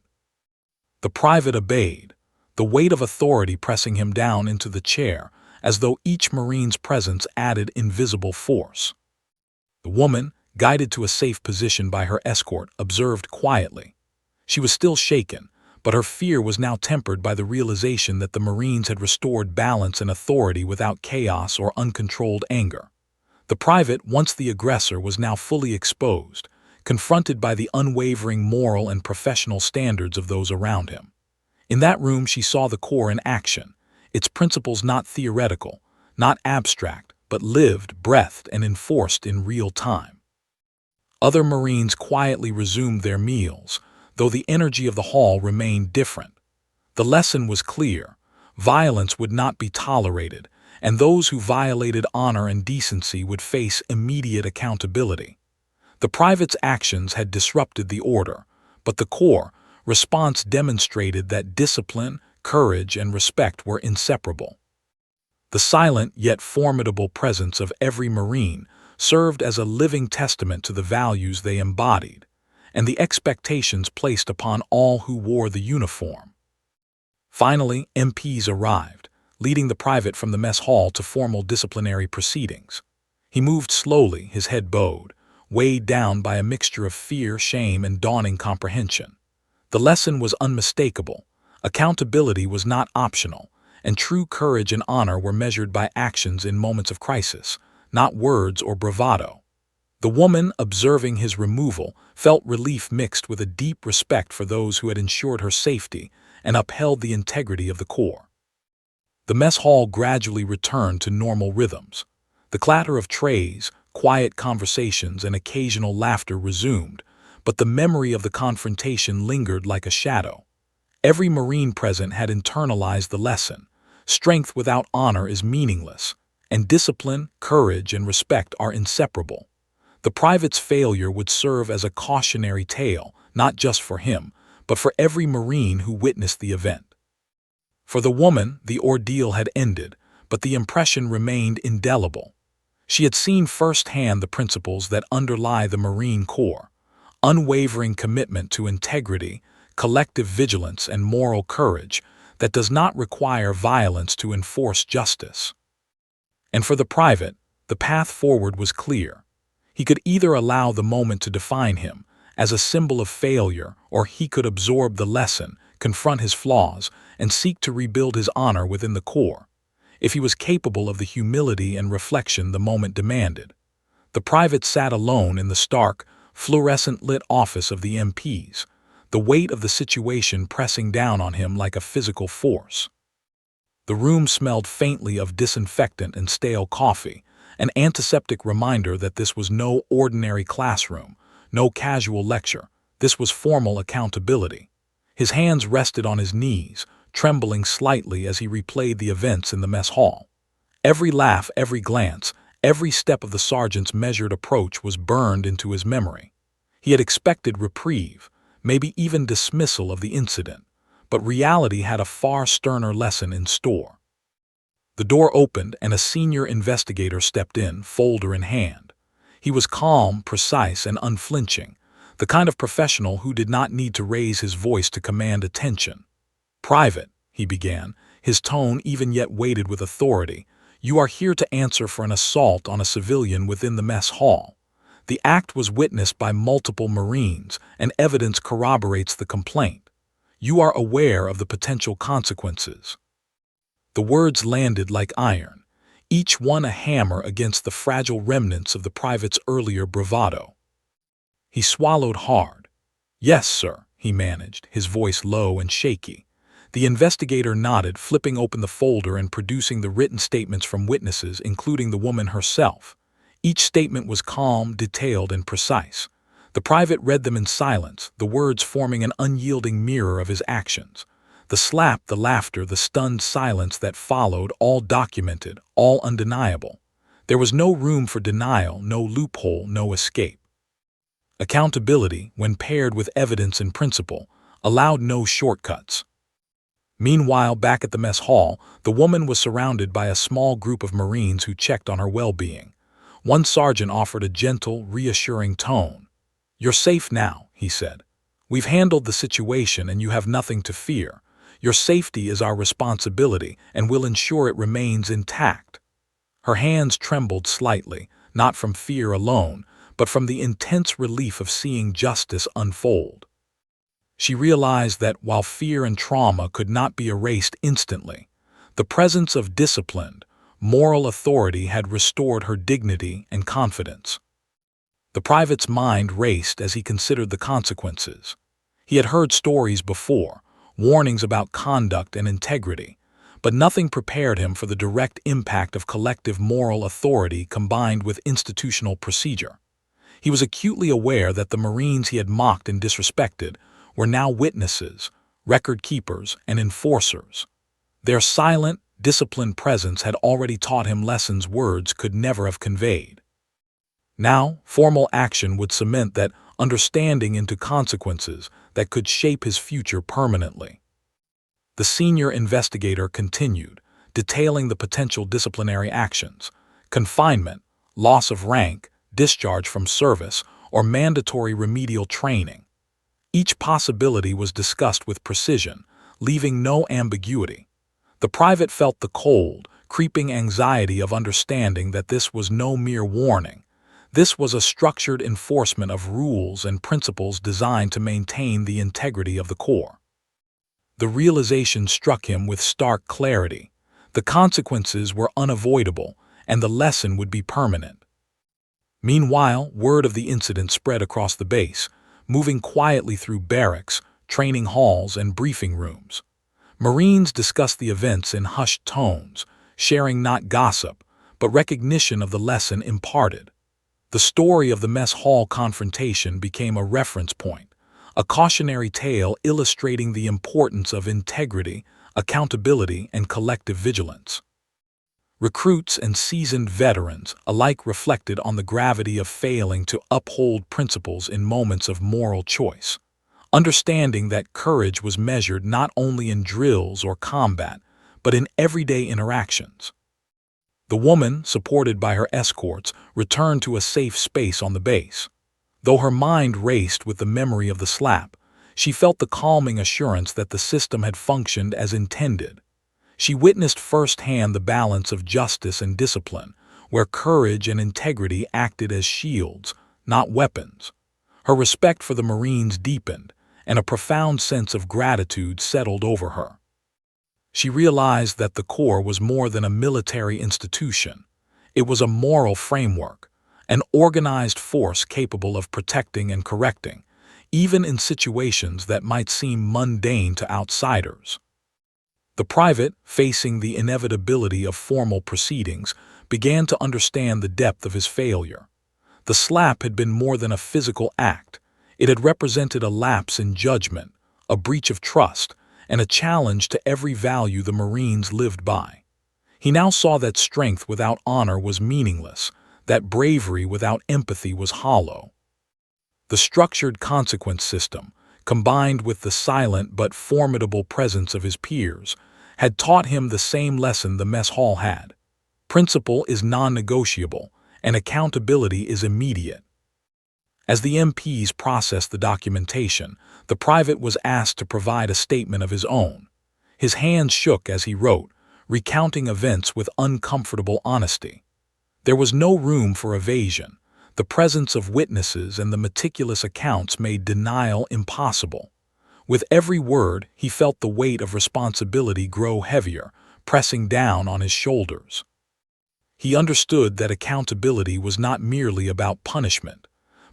Speaker 1: The private obeyed, the weight of authority pressing him down into the chair, as though each Marine's presence added invisible force. The woman, guided to a safe position by her escort, observed quietly. She was still shaken, but her fear was now tempered by the realization that the Marines had restored balance and authority without chaos or uncontrolled anger. The private, once the aggressor, was now fully exposed, confronted by the unwavering moral and professional standards of those around him. In that room she saw the Corps in action, its principles not theoretical, not abstract, but lived, breathed, and enforced in real time. Other Marines quietly resumed their meals, though the energy of the hall remained different. The lesson was clear: violence would not be tolerated, and those who violated honor and decency would face immediate accountability. The private's actions had disrupted the order, but the Corps' response demonstrated that discipline, courage, and respect were inseparable. The silent yet formidable presence of every Marine served as a living testament to the values they embodied, and the expectations placed upon all who wore the uniform. Finally, MPs arrived, leading the private from the mess hall to formal disciplinary proceedings. He moved slowly, his head bowed, weighed down by a mixture of fear, shame, and dawning comprehension. The lesson was unmistakable. Accountability was not optional, and true courage and honor were measured by actions in moments of crisis, not words or bravado. The woman, observing his removal, felt relief mixed with a deep respect for those who had ensured her safety and upheld the integrity of the Corps. The mess hall gradually returned to normal rhythms. The clatter of trays, quiet conversations, and occasional laughter resumed, but the memory of the confrontation lingered like a shadow. Every Marine present had internalized the lesson: strength without honor is meaningless, and discipline, courage, and respect are inseparable. The private's failure would serve as a cautionary tale, not just for him, but for every Marine who witnessed the event. For the woman, the ordeal had ended, but the impression remained indelible. She had seen firsthand the principles that underlie the Marine Corps: unwavering commitment to integrity, collective vigilance, and moral courage that does not require violence to enforce justice. And for the private, the path forward was clear. He could either allow the moment to define him as a symbol of failure, or he could absorb the lesson, confront his flaws, and seek to rebuild his honor within the Corps, if he was capable of the humility and reflection the moment demanded. The private sat alone in the stark, fluorescent-lit office of the MPs, the weight of the situation pressing down on him like a physical force. The room smelled faintly of disinfectant and stale coffee, an antiseptic reminder that this was no ordinary classroom, no casual lecture. This was formal accountability. His hands rested on his knees, trembling slightly as he replayed the events in the mess hall. Every laugh, every glance, every step of the sergeant's measured approach was burned into his memory. He had expected reprieve, maybe even dismissal of the incident, but reality had a far sterner lesson in store. The door opened and a senior investigator stepped in, folder in hand. He was calm, precise, and unflinching, the kind of professional who did not need to raise his voice to command attention. "Private," he began, his tone even yet weighted with authority, "you are here to answer for an assault on a civilian within the mess hall. The act was witnessed by multiple Marines, and evidence corroborates the complaint. You are aware of the potential consequences." The words landed like iron, each one a hammer against the fragile remnants of the private's earlier bravado. He swallowed hard. "Yes, sir," he managed, his voice low and shaky. The investigator nodded, flipping open the folder and producing the written statements from witnesses, including the woman herself. Each statement was calm, detailed, and precise. The private read them in silence, the words forming an unyielding mirror of his actions. The slap, the laughter, the stunned silence that followed, all documented, all undeniable. There was no room for denial, no loophole, no escape. Accountability, when paired with evidence and principle, allowed no shortcuts. Meanwhile, back at the mess hall, the woman was surrounded by a small group of Marines who checked on her well-being. One sergeant offered a gentle, reassuring tone. "You're safe now," he said. "We've handled the situation and you have nothing to fear. Your safety is our responsibility, and we'll ensure it remains intact." Her hands trembled slightly, not from fear alone, but from the intense relief of seeing justice unfold. She realized that while fear and trauma could not be erased instantly, the presence of disciplined, moral authority had restored her dignity and confidence. The private's mind raced as he considered the consequences. He had heard stories before, warnings about conduct and integrity, but nothing prepared him for the direct impact of collective moral authority combined with institutional procedure. He was acutely aware that the Marines he had mocked and disrespected were now witnesses, record keepers, and enforcers. Their silent, disciplined presence had already taught him lessons words could never have conveyed. Now, formal action would cement that understanding into consequences that could shape his future permanently. The senior investigator continued, detailing the potential disciplinary actions: confinement, loss of rank, discharge from service, or mandatory remedial training. Each possibility was discussed with precision, leaving no ambiguity. The private felt the cold, creeping anxiety of understanding that this was no mere warning. This was a structured enforcement of rules and principles designed to maintain the integrity of the Corps. The realization struck him with stark clarity. The consequences were unavoidable, and the lesson would be permanent. Meanwhile, word of the incident spread across the base, moving quietly through barracks, training halls, and briefing rooms. Marines discussed the events in hushed tones, sharing not gossip, but recognition of the lesson imparted. The story of the mess hall confrontation became a reference point, a cautionary tale illustrating the importance of integrity, accountability, and collective vigilance. Recruits and seasoned veterans alike reflected on the gravity of failing to uphold principles in moments of moral choice, understanding that courage was measured not only in drills or combat, but in everyday interactions. The woman, supported by her escorts, returned to a safe space on the base. Though her mind raced with the memory of the slap, she felt the calming assurance that the system had functioned as intended. She witnessed firsthand the balance of justice and discipline, where courage and integrity acted as shields, not weapons. Her respect for the Marines deepened, and a profound sense of gratitude settled over her. She realized that the Corps was more than a military institution. It was a moral framework, an organized force capable of protecting and correcting, even in situations that might seem mundane to outsiders. The private, facing the inevitability of formal proceedings, began to understand the depth of his failure. The slap had been more than a physical act. It had represented a lapse in judgment, a breach of trust, and a challenge to every value the Marines lived by. He now saw that strength without honor was meaningless, that bravery without empathy was hollow. The structured consequence system, combined with the silent but formidable presence of his peers, had taught him the same lesson the mess hall had. Principle is non-negotiable, and accountability is immediate. As the MPs processed the documentation, the private was asked to provide a statement of his own. His hands shook as he wrote, recounting events with uncomfortable honesty. There was no room for evasion. The presence of witnesses and the meticulous accounts made denial impossible. With every word, he felt the weight of responsibility grow heavier, pressing down on his shoulders. He understood that accountability was not merely about punishment,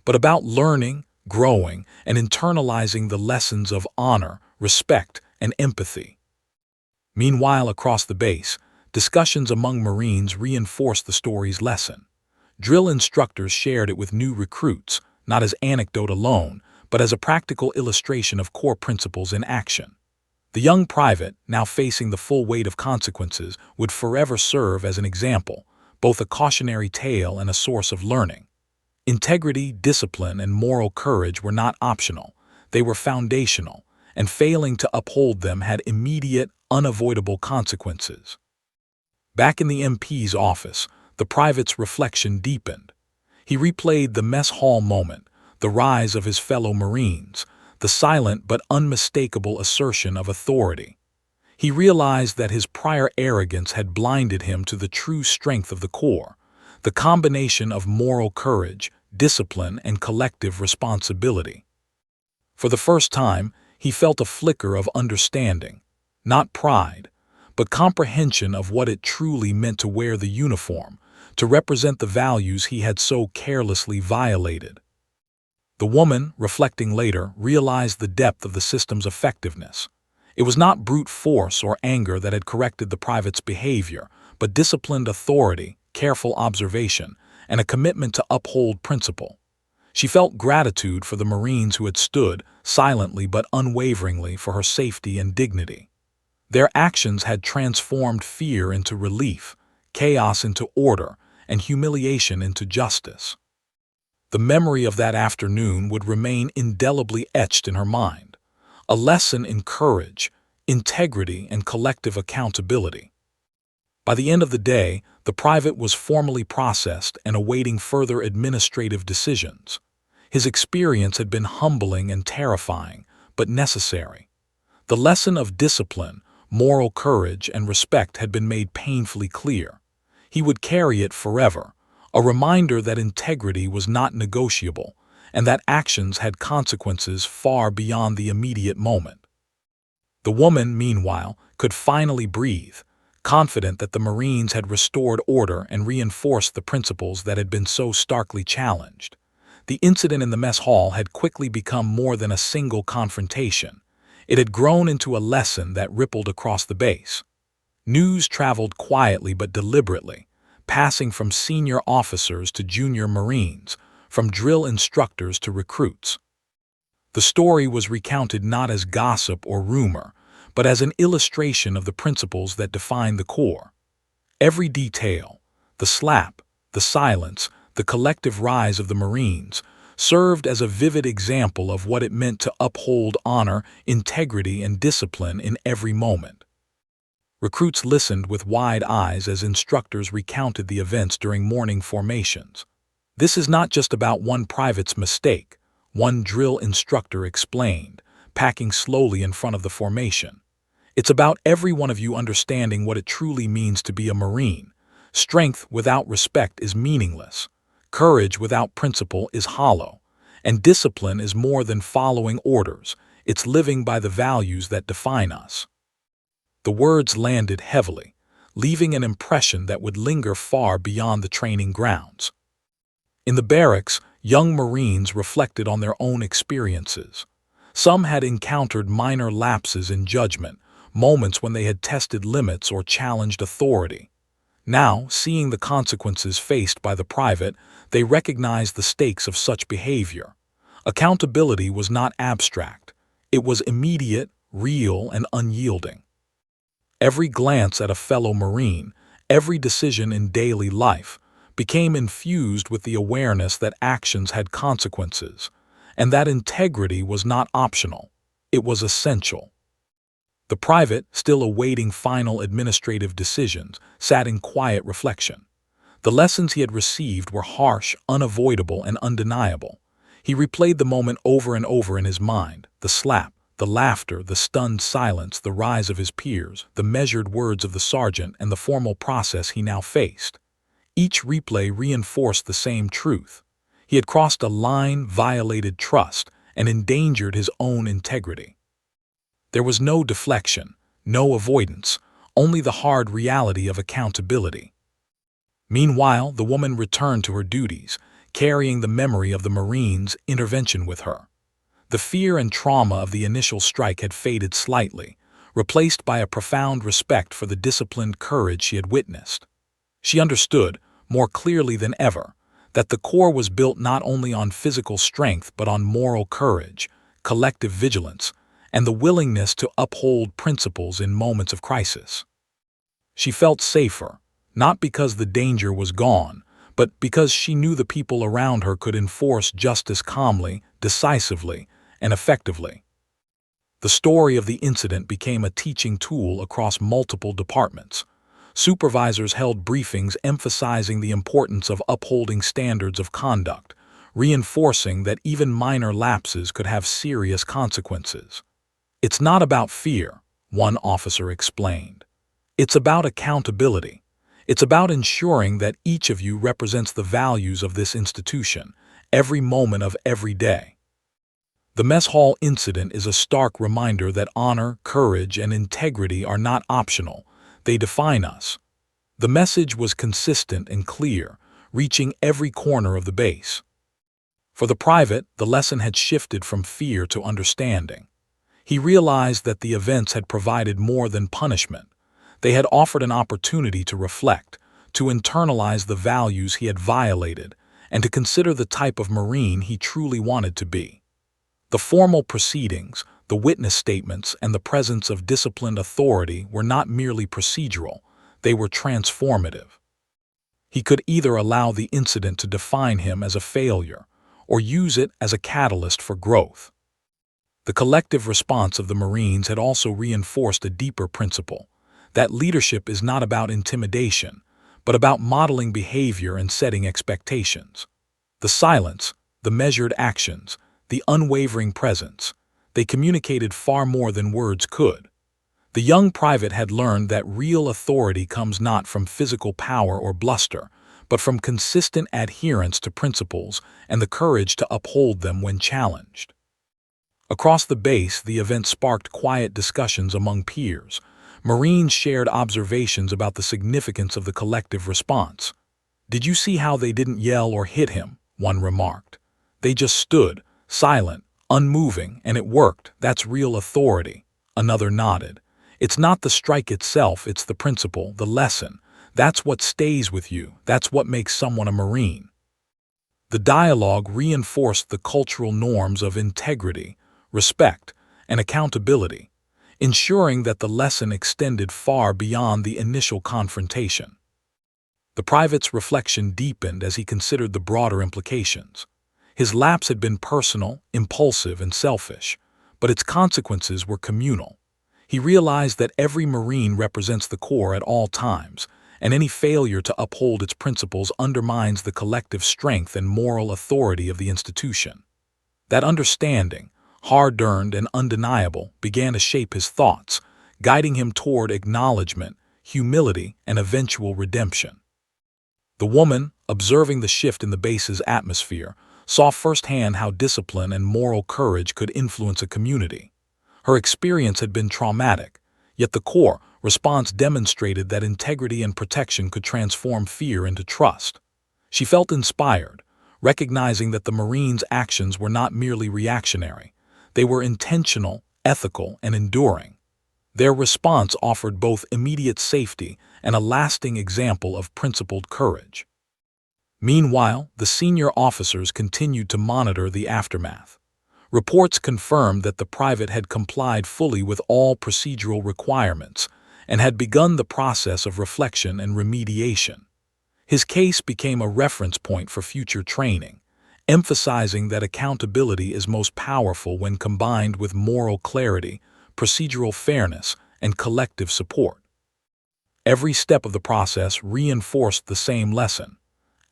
Speaker 1: but about learning, growing, and internalizing the lessons of honor, respect, and empathy. Meanwhile, across the base, discussions among Marines reinforced the story's lesson. Drill instructors shared it with new recruits, not as anecdote alone, but as a practical illustration of core principles in action. The young private, now facing the full weight of consequences, would forever serve as an example, both a cautionary tale and a source of learning. Integrity, discipline, and moral courage were not optional. They were foundational, and failing to uphold them had immediate, unavoidable consequences. Back in the MP's office, the private's reflection deepened. He replayed the mess hall moment, the rise of his fellow Marines, the silent but unmistakable assertion of authority. He realized that his prior arrogance had blinded him to the true strength of the Corps, the combination of moral courage, discipline, and collective responsibility. For the first time, he felt a flicker of understanding, not pride, but comprehension of what it truly meant to wear the uniform, to represent the values he had so carelessly violated. The woman, reflecting later, realized the depth of the system's effectiveness. It was not brute force or anger that had corrected the private's behavior, but disciplined authority, careful observation, and a commitment to uphold principle. She felt gratitude for the Marines who had stood, silently but unwaveringly, for her safety and dignity. Their actions had transformed fear into relief, chaos into order, and humiliation into justice. The memory of that afternoon would remain indelibly etched in her mind, a lesson in courage, integrity, and collective accountability. By the end of the day, the private was formally processed and awaiting further administrative decisions. His experience had been humbling and terrifying, but necessary. The lesson of discipline, moral courage, and respect had been made painfully clear. He would carry it forever, a reminder that integrity was not negotiable and that actions had consequences far beyond the immediate moment. The woman, meanwhile, could finally breathe, confident that the Marines had restored order and reinforced the principles that had been so starkly challenged. The incident in the mess hall had quickly become more than a single confrontation. It had grown into a lesson that rippled across the base. News traveled quietly but deliberately, passing from senior officers to junior Marines, from drill instructors to recruits. The story was recounted not as gossip or rumor, but as an illustration of the principles that define the Corps. Every detail, the slap, the silence, the collective rise of the Marines, served as a vivid example of what it meant to uphold honor, integrity, and discipline in every moment. Recruits listened with wide eyes as instructors recounted the events during morning formations. "This is not just about one private's mistake," one drill instructor explained, packing slowly in front of the formation. "It's about every one of you understanding what it truly means to be a Marine. Strength without respect is meaningless. Courage without principle is hollow. And discipline is more than following orders. It's living by the values that define us." The words landed heavily, leaving an impression that would linger far beyond the training grounds. In the barracks, young Marines reflected on their own experiences. Some had encountered minor lapses in judgment, moments when they had tested limits or challenged authority. Now, seeing the consequences faced by the private, they recognized the stakes of such behavior. Accountability was not abstract. It was immediate, real, and unyielding. Every glance at a fellow Marine, every decision in daily life, became infused with the awareness that actions had consequences, and that integrity was not optional. It was essential. The private, still awaiting final administrative decisions, sat in quiet reflection. The lessons he had received were harsh, unavoidable, and undeniable. He replayed the moment over and over in his mind: the slap, the laughter, the stunned silence, the rise of his peers, the measured words of the sergeant, and the formal process he now faced. Each replay reinforced the same truth. He had crossed a line, violated trust, and endangered his own integrity. There was no deflection, no avoidance, only the hard reality of accountability. Meanwhile, the woman returned to her duties, carrying the memory of the Marines' intervention with her. The fear and trauma of the initial strike had faded slightly, replaced by a profound respect for the disciplined courage she had witnessed. She understood, more clearly than ever, that the Corps was built not only on physical strength but on moral courage, collective vigilance, and the willingness to uphold principles in moments of crisis. She felt safer, not because the danger was gone, but because she knew the people around her could enforce justice calmly, decisively, and effectively. The story of the incident became a teaching tool across multiple departments. Supervisors held briefings emphasizing the importance of upholding standards of conduct, reinforcing that even minor lapses could have serious consequences. "It's not about fear," one officer explained. "It's about accountability. It's about ensuring that each of you represents the values of this institution, every moment of every day." The mess hall incident is a stark reminder that honor, courage, and integrity are not optional. They define us. The message was consistent and clear, reaching every corner of the base. For the private, the lesson had shifted from fear to understanding. He realized that the events had provided more than punishment. They had offered an opportunity to reflect, to internalize the values he had violated, and to consider the type of Marine he truly wanted to be. The formal proceedings, the witness statements, and the presence of disciplined authority were not merely procedural, they were transformative. He could either allow the incident to define him as a failure, or use it as a catalyst for growth. The collective response of the Marines had also reinforced a deeper principle, that leadership is not about intimidation, but about modeling behavior and setting expectations. The silence, the measured actions, the unwavering presence, they communicated far more than words could. The young private had learned that real authority comes not from physical power or bluster, but from consistent adherence to principles and the courage to uphold them when challenged. Across the base, the event sparked quiet discussions among peers. Marines shared observations about the significance of the collective response. "Did you see how they didn't yell or hit him?" one remarked. "They just stood, silent, unmoving, and it worked. That's real authority." Another nodded. "It's not the strike itself, it's the principle, the lesson. That's what stays with you. That's what makes someone a Marine." The dialogue reinforced the cultural norms of integrity, respect, and accountability, ensuring that the lesson extended far beyond the initial confrontation. The private's reflection deepened as he considered the broader implications. His lapse had been personal, impulsive, and selfish, but its consequences were communal. He realized that every Marine represents the Corps at all times, and any failure to uphold its principles undermines the collective strength and moral authority of the institution. That understanding, hard-earned and undeniable, began to shape his thoughts, guiding him toward acknowledgement, humility, and eventual redemption. The woman, observing the shift in the base's atmosphere, saw firsthand how discipline and moral courage could influence a community. Her experience had been traumatic, yet the Corps' response demonstrated that integrity and protection could transform fear into trust. She felt inspired, recognizing that the Marines' actions were not merely reactionary. They were intentional, ethical, and enduring. Their response offered both immediate safety and a lasting example of principled courage. Meanwhile, the senior officers continued to monitor the aftermath. Reports confirmed that the private had complied fully with all procedural requirements and had begun the process of reflection and remediation. His case became a reference point for future training, emphasizing that accountability is most powerful when combined with moral clarity, procedural fairness, and collective support. Every step of the process reinforced the same lesson.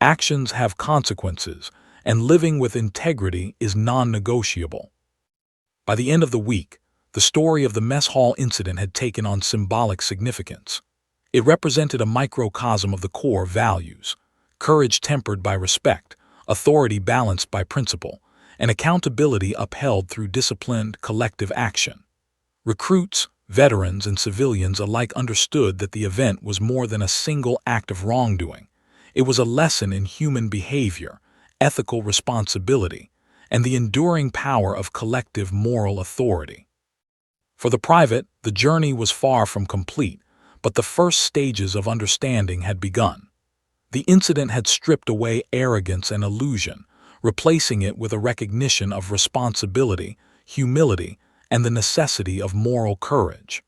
Speaker 1: Actions have consequences, and living with integrity is non-negotiable. By the end of the week, the story of the mess hall incident had taken on symbolic significance. It represented a microcosm of the core values: courage tempered by respect, authority balanced by principle, and accountability upheld through disciplined, collective action. Recruits, veterans, and civilians alike understood that the event was more than a single act of wrongdoing. It was a lesson in human behavior, ethical responsibility, and the enduring power of collective moral authority. For the private, the journey was far from complete, but the first stages of understanding had begun. The incident had stripped away arrogance and illusion, replacing it with a recognition of responsibility, humility, and the necessity of moral courage.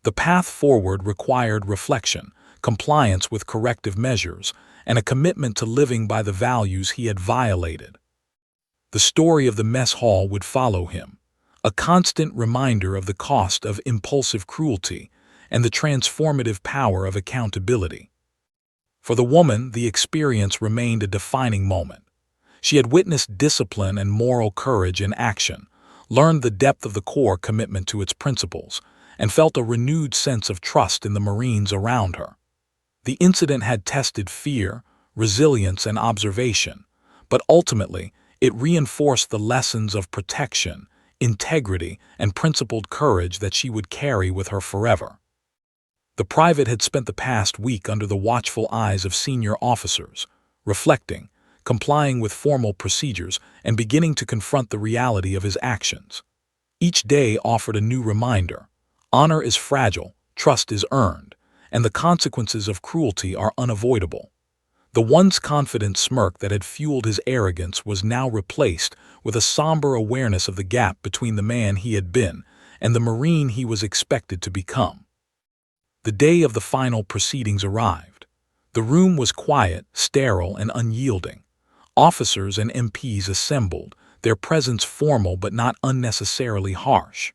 Speaker 1: The path forward required reflection, compliance with corrective measures, and a commitment to living by the values he had violated. The story of the mess hall would follow him, a constant reminder of the cost of impulsive cruelty and the transformative power of accountability. For the woman, the experience remained a defining moment. She had witnessed discipline and moral courage in action, learned the depth of the core commitment to its principles, and felt a renewed sense of trust in the Marines around her. The incident had tested fear, resilience, and observation, but ultimately it reinforced the lessons of protection, integrity, and principled courage that she would carry with her forever. The private had spent the past week under the watchful eyes of senior officers, reflecting, complying with formal procedures, and beginning to confront the reality of his actions. Each day offered a new reminder: honor is fragile, trust is earned, and the consequences of cruelty are unavoidable. The once confident smirk that had fueled his arrogance was now replaced with a somber awareness of the gap between the man he had been and the Marine he was expected to become. The day of the final proceedings arrived. The room was quiet, sterile, and unyielding. Officers and MPs assembled, their presence formal but not unnecessarily harsh.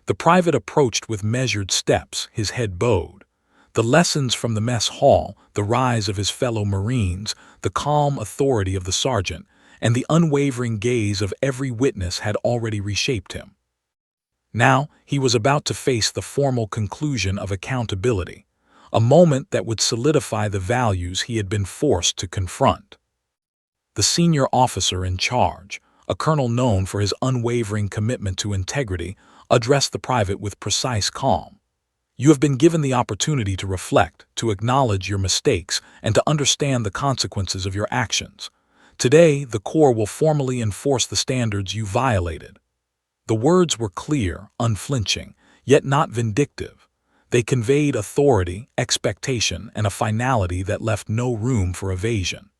Speaker 1: The private approached with measured steps, his head bowed. The lessons from the mess hall, the rise of his fellow Marines, the calm authority of the sergeant, and the unwavering gaze of every witness had already reshaped him. Now he was about to face the formal conclusion of accountability, a moment that would solidify the values he had been forced to confront. The senior officer in charge, a colonel known for his unwavering commitment to integrity, addressed the private with precise calm. You have been given the opportunity to reflect, to acknowledge your mistakes, and to understand the consequences of your actions. Today, the Corps will formally enforce the standards you violated. The words were clear, unflinching, yet not vindictive. They conveyed authority, expectation, and a finality that left no room for evasion.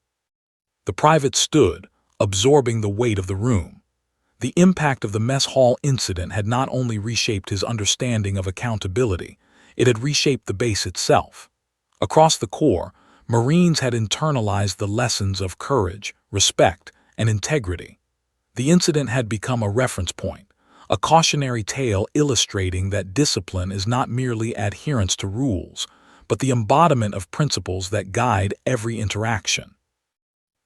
Speaker 1: The private stood, absorbing the weight of the room. The impact of the mess hall incident had not only reshaped his understanding of accountability, it had reshaped the base itself. Across the Corps, Marines had internalized the lessons of courage, respect, and integrity. The incident had become a reference point, a cautionary tale illustrating that discipline is not merely adherence to rules, but the embodiment of principles that guide every interaction.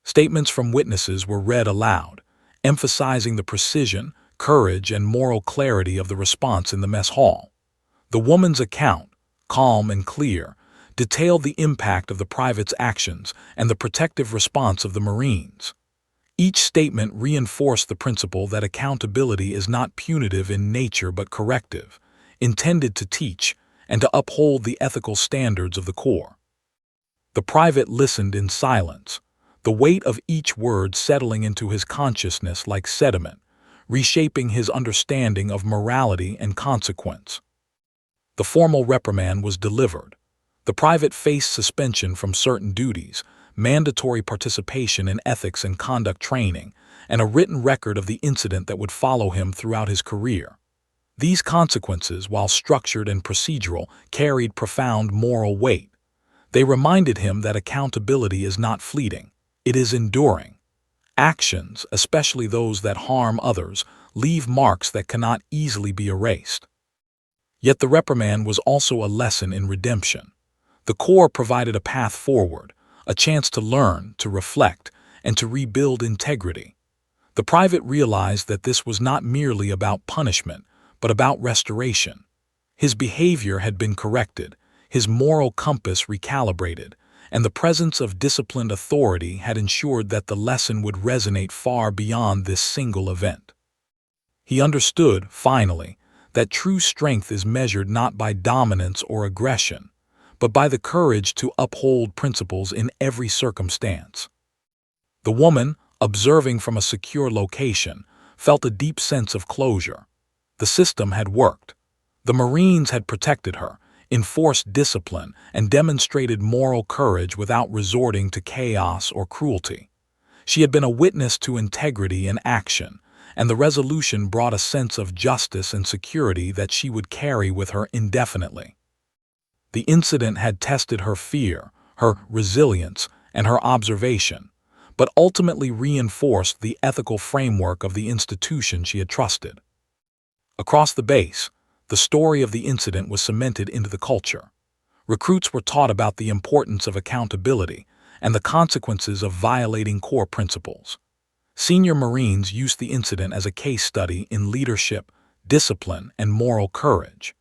Speaker 1: Statements from witnesses were read aloud, emphasizing the precision, courage, and moral clarity of the response in the mess hall. The woman's account, calm and clear, detailed the impact of the private's actions and the protective response of the Marines. Each statement reinforced the principle that accountability is not punitive in nature but corrective, intended to teach and to uphold the ethical standards of the Corps. The private listened in silence, the weight of each word settling into his consciousness like sediment, reshaping his understanding of morality and consequence. The formal reprimand was delivered. The private faced suspension from certain duties, mandatory participation in ethics and conduct training, and a written record of the incident that would follow him throughout his career. These consequences, while structured and procedural, carried profound moral weight. They reminded him that accountability is not fleeting, it is enduring. Actions, especially those that harm others, leave marks that cannot easily be erased. Yet the reprimand was also a lesson in redemption. The Corps provided a path forward, a chance to learn, to reflect, and to rebuild integrity. The private realized that this was not merely about punishment, but about restoration. His behavior had been corrected, his moral compass recalibrated, and the presence of disciplined authority had ensured that the lesson would resonate far beyond this single event. He understood, finally, that true strength is measured not by dominance or aggression, but by the courage to uphold principles in every circumstance. The woman, observing from a secure location, felt a deep sense of closure. The system had worked. The Marines had protected her, enforced discipline, and demonstrated moral courage without resorting to chaos or cruelty. She had been a witness to integrity in action, and the resolution brought a sense of justice and security that she would carry with her indefinitely. The incident had tested her fear, her resilience, and her observation, but ultimately reinforced the ethical framework of the institution she had trusted. Across the base, the story of the incident was cemented into the culture. Recruits were taught about the importance of accountability and the consequences of violating core principles. Senior Marines used the incident as a case study in leadership, discipline, and moral courage.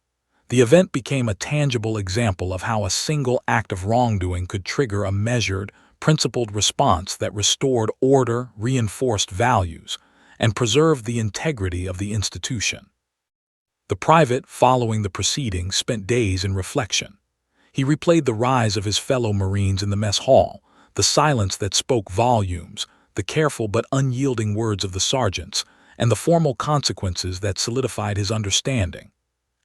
Speaker 1: The event became a tangible example of how a single act of wrongdoing could trigger a measured, principled response that restored order, reinforced values, and preserved the integrity of the institution. The private, following the proceedings, spent days in reflection. He replayed the rise of his fellow Marines in the mess hall, the silence that spoke volumes, the careful but unyielding words of the sergeants, and the formal consequences that solidified his understanding.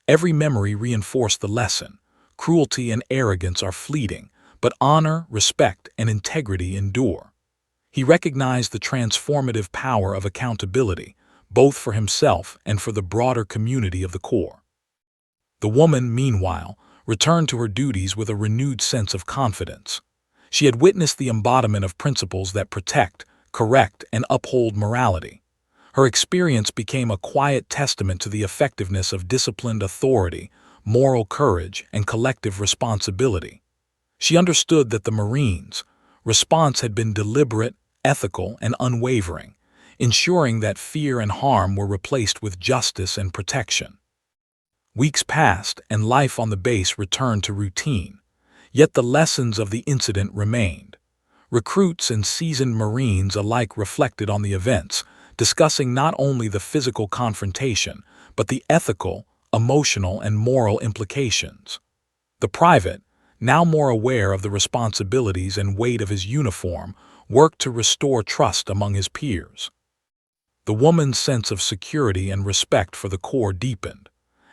Speaker 1: Every memory reinforced the lesson: cruelty and arrogance are fleeting, but honor, respect, and integrity endure. He recognized the transformative power of accountability, both for himself and for the broader community of the Corps. The woman, meanwhile, returned to her duties with a renewed sense of confidence. She had witnessed the embodiment of principles that protect, correct, and uphold morality. Her experience became a quiet testament to the effectiveness of disciplined authority, moral courage, and collective responsibility. She understood that the Marines' response had been deliberate, ethical, and unwavering, ensuring that fear and harm were replaced with justice and protection. Weeks passed, and life on the base returned to routine. Yet the lessons of the incident remained. Recruits and seasoned Marines alike reflected on the events, discussing not only the physical confrontation, but the ethical, emotional, and moral implications. The private, now more aware of the responsibilities and weight of his uniform, worked to restore trust among his peers. The woman's sense of security and respect for the Corps deepened,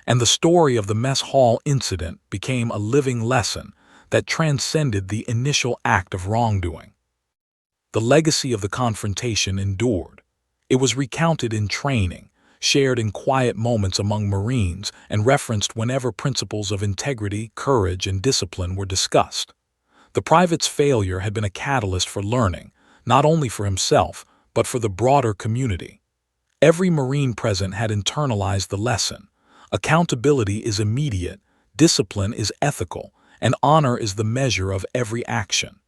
Speaker 1: and the story of the mess hall incident became a living lesson that transcended the initial act of wrongdoing. The legacy of the confrontation endured. It was recounted in training, shared in quiet moments among Marines, and referenced whenever principles of integrity, courage, and discipline were discussed. The private's failure had been a catalyst for learning, not only for himself, but for the broader community. Every Marine present had internalized the lesson: accountability is immediate, discipline is ethical, and honor is the measure of every action.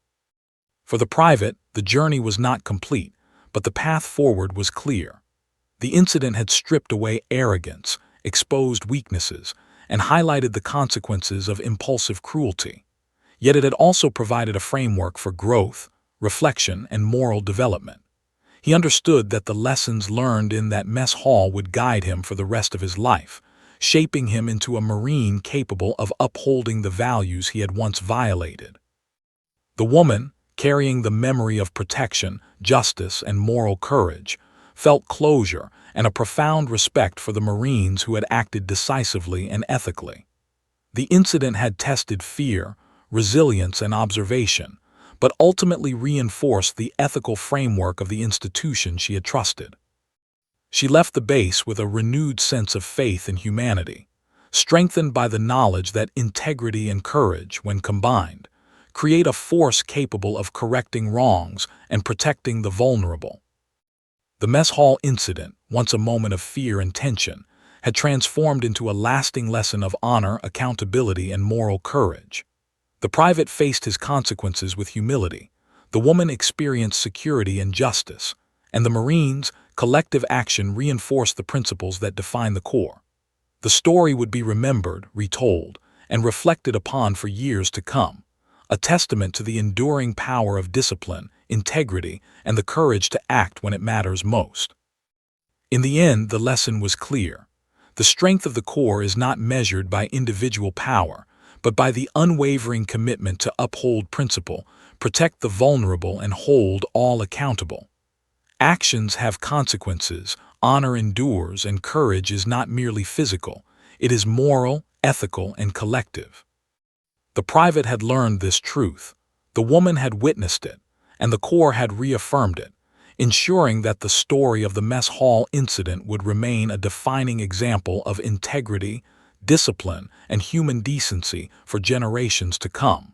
Speaker 1: For the private, the journey was not complete, but the path forward was clear. The incident had stripped away arrogance, exposed weaknesses, and highlighted the consequences of impulsive cruelty. Yet it had also provided a framework for growth, reflection, and moral development. He understood that the lessons learned in that mess hall would guide him for the rest of his life, shaping him into a Marine capable of upholding the values he had once violated. The woman, carrying the memory of protection, justice, and moral courage, felt closure and a profound respect for the Marines who had acted decisively and ethically. The incident had tested fear, resilience, and observation, but ultimately reinforced the ethical framework of the institution she had trusted. She left the base with a renewed sense of faith in humanity, strengthened by the knowledge that integrity and courage, when combined, create a force capable of correcting wrongs and protecting the vulnerable. The mess hall incident, once a moment of fear and tension, had transformed into a lasting lesson of honor, accountability, and moral courage. The private faced his consequences with humility, the woman experienced security and justice, and the Marines' collective action reinforced the principles that define the Corps. The story would be remembered, retold, and reflected upon for years to come, a testament to the enduring power of discipline, integrity, and the courage to act when it matters most. In the end, the lesson was clear. The strength of the Corps is not measured by individual power, but by the unwavering commitment to uphold principle, protect the vulnerable, and hold all accountable. Actions have consequences, honor endures, and courage is not merely physical. It is moral, ethical, and collective. The private had learned this truth, the woman had witnessed it, and the Corps had reaffirmed it, ensuring that the story of the mess hall incident would remain a defining example of integrity, discipline, and human decency for generations to come.